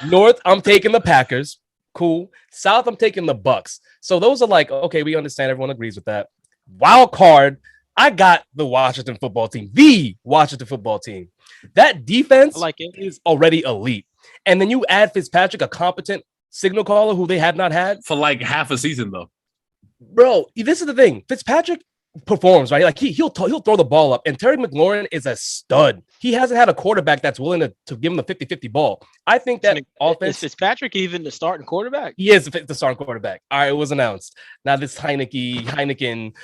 North, I'm taking the Packers. Cool. South, I'm taking the Bucks. So those are like, okay, we understand. Everyone agrees with that. Wild card, I got the Washington football team. The Washington football team. That defense is already elite. And then you add Fitzpatrick, a competent signal caller who they have not had for like half a season, though. Bro, this is the thing. Fitzpatrick performs, right? Like he'll throw the ball up, and Terry McLaurin is a stud. He hasn't had a quarterback that's willing to give him the 50-50 ball. I think that offense. Is Fitzpatrick even the starting quarterback? He is the starting quarterback. All right, it was announced. Now this Heineken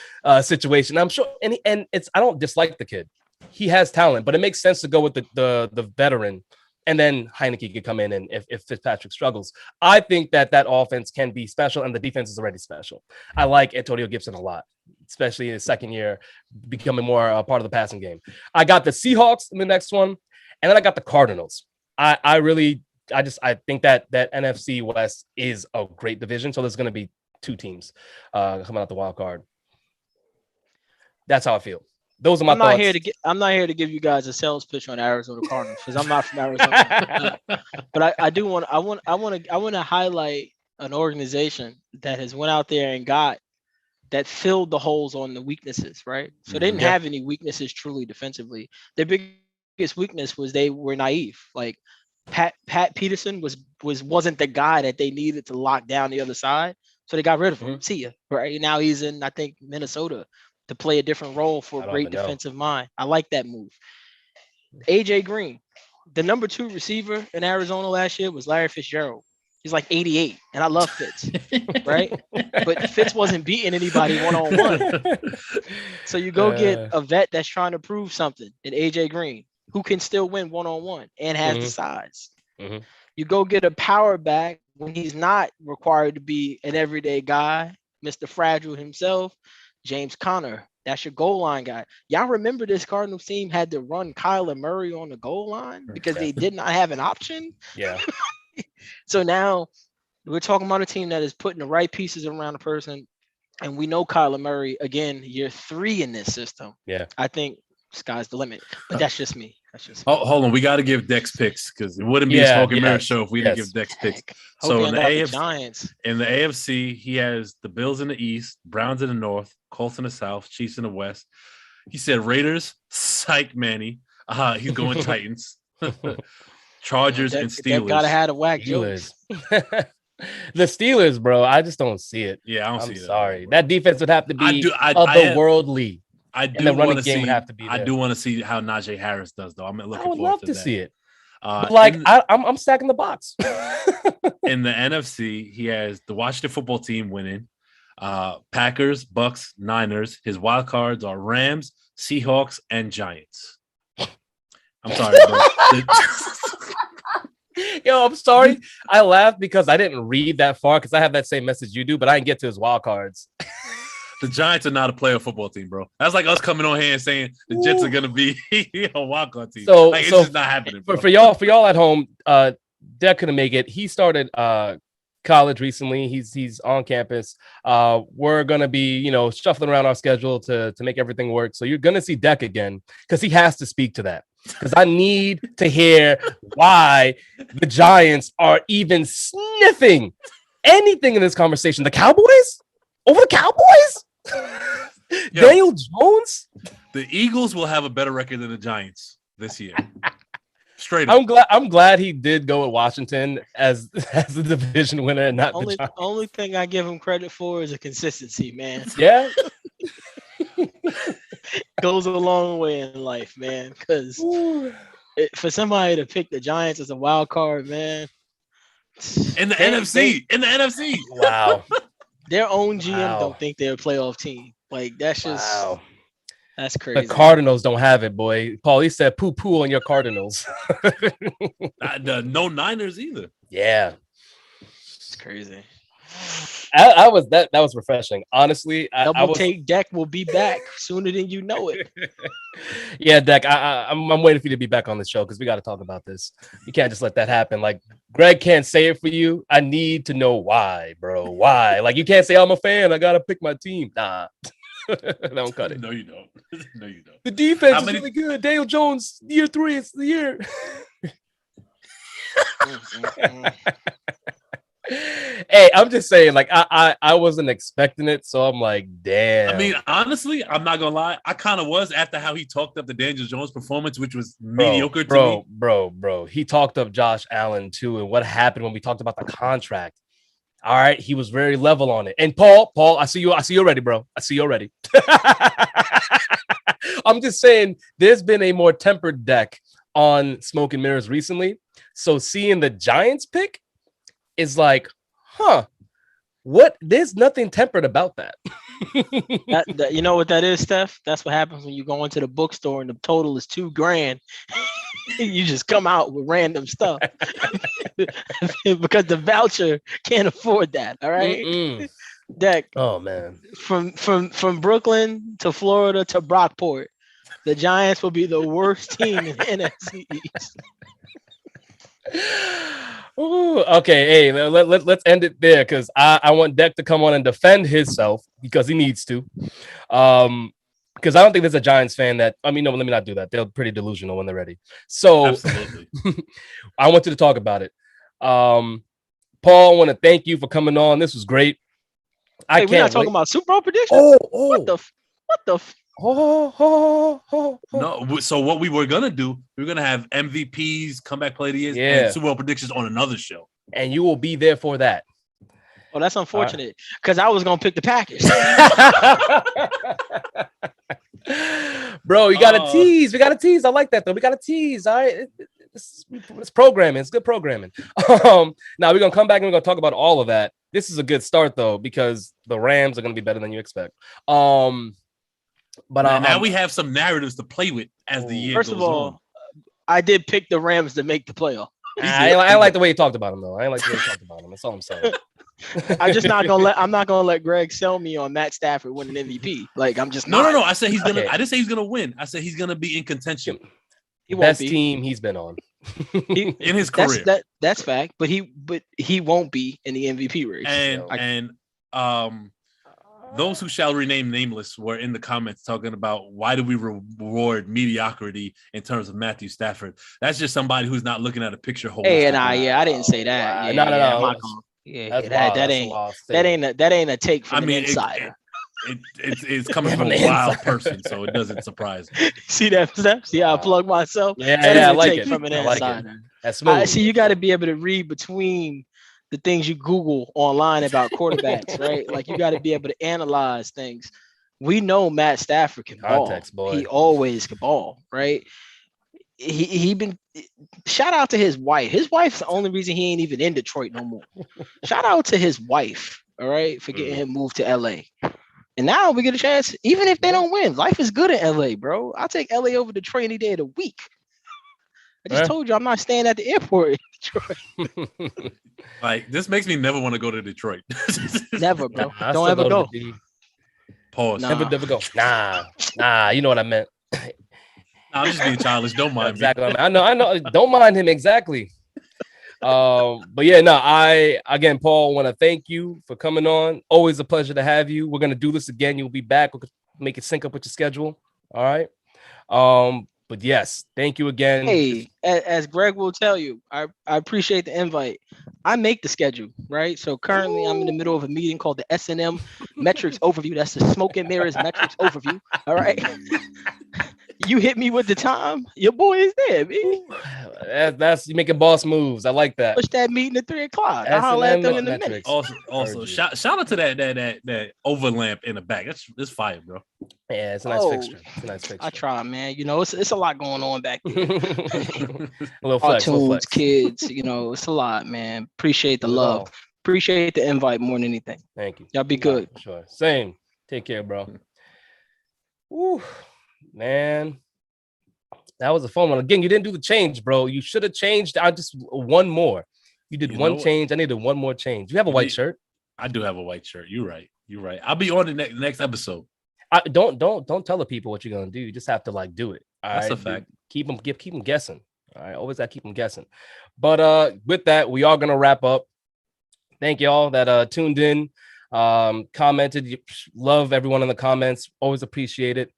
situation. I'm sure, and it's I don't dislike the kid. He has talent, but it makes sense to go with the veteran. And then Heineke could come in, and if Fitzpatrick struggles, I think that offense can be special, and the defense is already special. I like Antonio Gibson a lot, especially in his second year, becoming more a part of the passing game. I got the Seahawks in the next one, and then I got the Cardinals. I think that NFC West is a great division, so there's going to be two teams coming out the wild card. That's how I feel. Those are my thoughts. I'm not here to give you guys a sales pitch on Arizona Cardinals because I'm not from Arizona. But I want to highlight an organization that has went out there and that filled the holes on the weaknesses, right? So they didn't have any weaknesses truly defensively. Their biggest weakness was they were naive. Like Pat Peterson wasn't the guy that they needed to lock down the other side. So they got rid of him. See ya. Right now he's in, I think, Minnesota to play a different role for a great defensive mind. I like that move. AJ Green, the number 2 receiver in Arizona last year was Larry Fitzgerald. He's like 88, and I love Fitz, right? But Fitz wasn't beating anybody one-on-one. So you go get a vet that's trying to prove something in AJ Green, who can still win one-on-one and has the size. Mm-hmm. You go get a power back when he's not required to be an everyday guy, Mr. Fragile himself, James Conner. That's your goal line guy. Y'all remember this Cardinals team had to run Kyler Murray on the goal line because they did not have an option? Yeah. So now we're talking about a team that is putting the right pieces around a person. And we know Kyler Murray, again, year 3 in this system. Yeah. I think sky's the limit. But that's just me. Hold on. We got to give Dex picks because it wouldn't be a Smoke and Mirror show if we didn't give Dex picks. So in the AFC, he has the Bills in the East, Browns in the North, Colts in the South, Chiefs in the West. He said Raiders, psych Manny. He's going Titans. Chargers and Steelers. They've got to have a whack jokes. The Steelers, bro, I just don't see it. Yeah, I'm sorry. That defense would have to be otherworldly. I do want to see. I do want to see how Najee Harris does, though. I'm looking forward to that. I would love to see it. But I'm stacking the box. In the NFC, he has the Washington football team winning. Packers, Bucks, Niners. His wild cards are Rams, Seahawks, and Giants. I'm sorry, bro. Yo, I'm sorry. I laughed because I didn't read that far because I have that same message you do, but I didn't get to his wild cards. The Giants are not a player football team, bro. That's like us coming on here and saying the Jets are gonna be a wild card team. So it's just not happening. Bro. For y'all at home, Dad couldn't make it. He started college recently. He's on campus. We're gonna be shuffling around our schedule to make everything work. So you're gonna see Deck again because he has to speak to that. Because I need to hear why the Giants are even sniffing anything in this conversation. The Cowboys? Over the Cowboys? Daniel Jones? The Eagles will have a better record than the Giants this year. Straight up. I'm glad he did go with Washington as the division winner and not the Giants. Only thing I give him credit for is a consistency, man. Yeah. Goes a long way in life, man. Because for somebody to pick the Giants as a wild card, man. In the NFC. Wow. Their own GM don't think they're a playoff team. Like, that's just that's crazy. The Cardinals don't have it, boy. Paul, he said poo on your Cardinals. No Niners either. Yeah. It's crazy. That was refreshing. Honestly, Double Take Deck will be back sooner than you know it. Yeah, Deck, I'm waiting for you to be back on the show because we got to talk about this. You can't just let that happen. Like, Greg can't say it for you. I need to know why, bro. Why? Like, you can't say I'm a fan. I gotta pick my team. Nah. Don't cut it. No, you don't. No, you don't. The defense is really good. Daniel Jones, year 3, it's the year. Hey, I'm just saying, like, I wasn't expecting it, so I'm like, damn. I mean, honestly, I'm not gonna lie. I kind of was after how he talked up the Daniel Jones performance, which was mediocre to me. Bro. He talked up Josh Allen too, and what happened when we talked about the contract. All right, he was very level on it. And Paul, I see you already, bro. I see you already. I'm just saying, there's been a more tempered Deck on Smoke and Mirrors recently. So seeing the Giants pick is like, what? There's nothing tempered about that. that. You know what that is, Steph? That's what happens when you go into the bookstore and the total is $2,000. You just come out with random stuff because the voucher can't afford that. All right, Deck. Oh man, from Brooklyn to Florida to Brockport, the Giants will be the worst team in the NFC East. Ooh, okay, hey, let's end it there because I want Deck to come on and defend himself because he needs to. Because I don't think there's a Giants fan that, I mean, no, let me not do that. They're pretty delusional when they're ready. So absolutely. I want you to talk about it. Paul, I want to thank you for coming on. This was great. We're not talking about Super Bowl predictions? What the No, so what we were gonna do, we were gonna have MVPs, comeback play of the year, and Super Bowl predictions on another show. And you will be there for that. Oh, that's unfortunate because I was gonna pick the Packers. Bro, you gotta tease. We gotta tease. I like that though. We gotta tease. All right. It's programming. It's good programming. Now we're gonna come back and we're gonna talk about all of that. This is a good start though, because the Rams are gonna be better than you expect. But now we have some narratives to play with as the year goes on. First of all, I did pick the Rams to make the playoff. I like the way you talked about him though. I like the way you talked about him. That's all I'm saying. I'm not gonna let Greg sell me on Matt Stafford winning MVP. Like, I'm just no. I said he's gonna. I didn't say he's gonna win. I said he's gonna be in contention. He best team he's been on in his career. That's fact. But he won't be in the MVP race. And those who shall remain nameless were in the comments talking about why do we reward mediocrity in terms of Matthew Stafford? That's just somebody who's not looking at a picture. I didn't say that. No. That ain't a take from an insider. It's coming from a wild person, so it doesn't surprise me. See that, Steph? See how I plug myself? Yeah, I like it. From an insider. That's smooth. See, you got to be able to read between the things you Google online about quarterbacks, right? Like, you got to be able to analyze things. We know Matt Stafford can ball. Boy. He always can ball, right? He been shout out to his wife. His wife's the only reason he ain't even in Detroit no more. Shout out to his wife, all right, for getting him moved to LA. And now we get a chance, even if they don't win. Life is good in LA, bro. I'll take LA over Detroit any day of the week. I just told you I'm not staying at the airport in Detroit. Like, this makes me never want to go to Detroit. Never, bro. Don't ever go. Pause. Never go. Nah. You know what I meant. I'm just being childish. Don't mind me. Exactly. I know. Don't mind him. Exactly. But yeah, no, again, Paul, want to thank you for coming on. Always a pleasure to have you. We're going to do this again. You'll be back. We'll make it sync up with your schedule. All right. But yes, thank you again. Hey, as Greg will tell you, I appreciate the invite. I make the schedule, right? So currently I'm in the middle of a meeting called the S&M Metrics Overview. That's the Smoke and Mirrors Metrics Overview. All right. You hit me with the time. Your boy is there, baby. That's you making boss moves. I like that. Push that meeting at 3 o'clock. I'll holler at them in the minutes. Also, shout out to that overlamp in the back. That's fire, bro. Yeah, it's a nice fixture. It's a nice fixture. I try, man. You know, it's a lot going on back there. A little flex, Cartoons, kids. You know, it's a lot, man. Appreciate the love. Appreciate the invite more than anything. Thank you. Y'all be good. Sure. Same. Take care, bro. Woo, man. That was a fun one. Again, you didn't do the change, bro. You should have changed. I just one more. You did one change. I needed one more change. You have a white shirt. I do have a white shirt. You're right. I'll be on the next episode. Don't tell the people what you're gonna do. You just have to like do it. That's a fact. Keep them guessing. All right, always gotta keep them guessing. But with that, we are gonna wrap up. Thank y'all that tuned in, commented. Love everyone in the comments. Always appreciate it.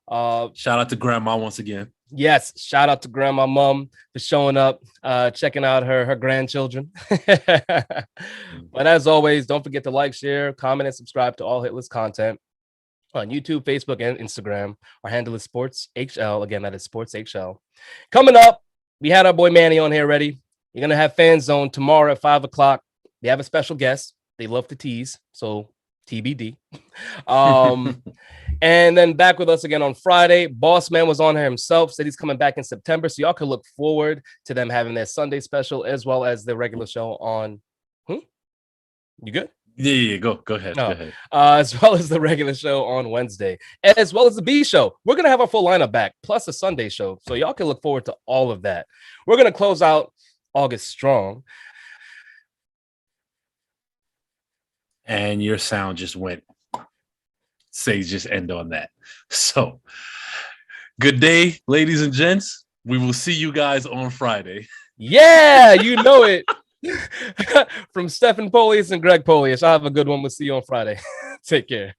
Shout out to Grandma once again. Yes, shout out to Grandma Mom for showing up, checking out her grandchildren. But as always, don't forget to like, share, comment, and subscribe to all Hitless content on YouTube, Facebook, and Instagram. Our handle is Sports HL. Again, that is Sports HL. Coming up, we had our boy Manny on here ready. You're gonna have Fan Zone tomorrow at 5 o'clock. They have a special guest. They love to tease, so TBD. And then back with us again on Friday. Boss Man was on here himself, said he's coming back in September, so y'all can look forward to them having their Sunday special as well as the regular show on. You good? Yeah. Go ahead. No. Go ahead. As well as the regular show on Wednesday, as well as the B show. We're gonna have our full lineup back, plus a Sunday show, so y'all can look forward to all of that. We're gonna close out August strong. And your sound just went. Say just end on that. So, good day, ladies and gents. We will see you guys on Friday. Yeah, you know it. From Stephen Polius and Greg Polius. I'll have a good one. We'll see you on Friday. Take care.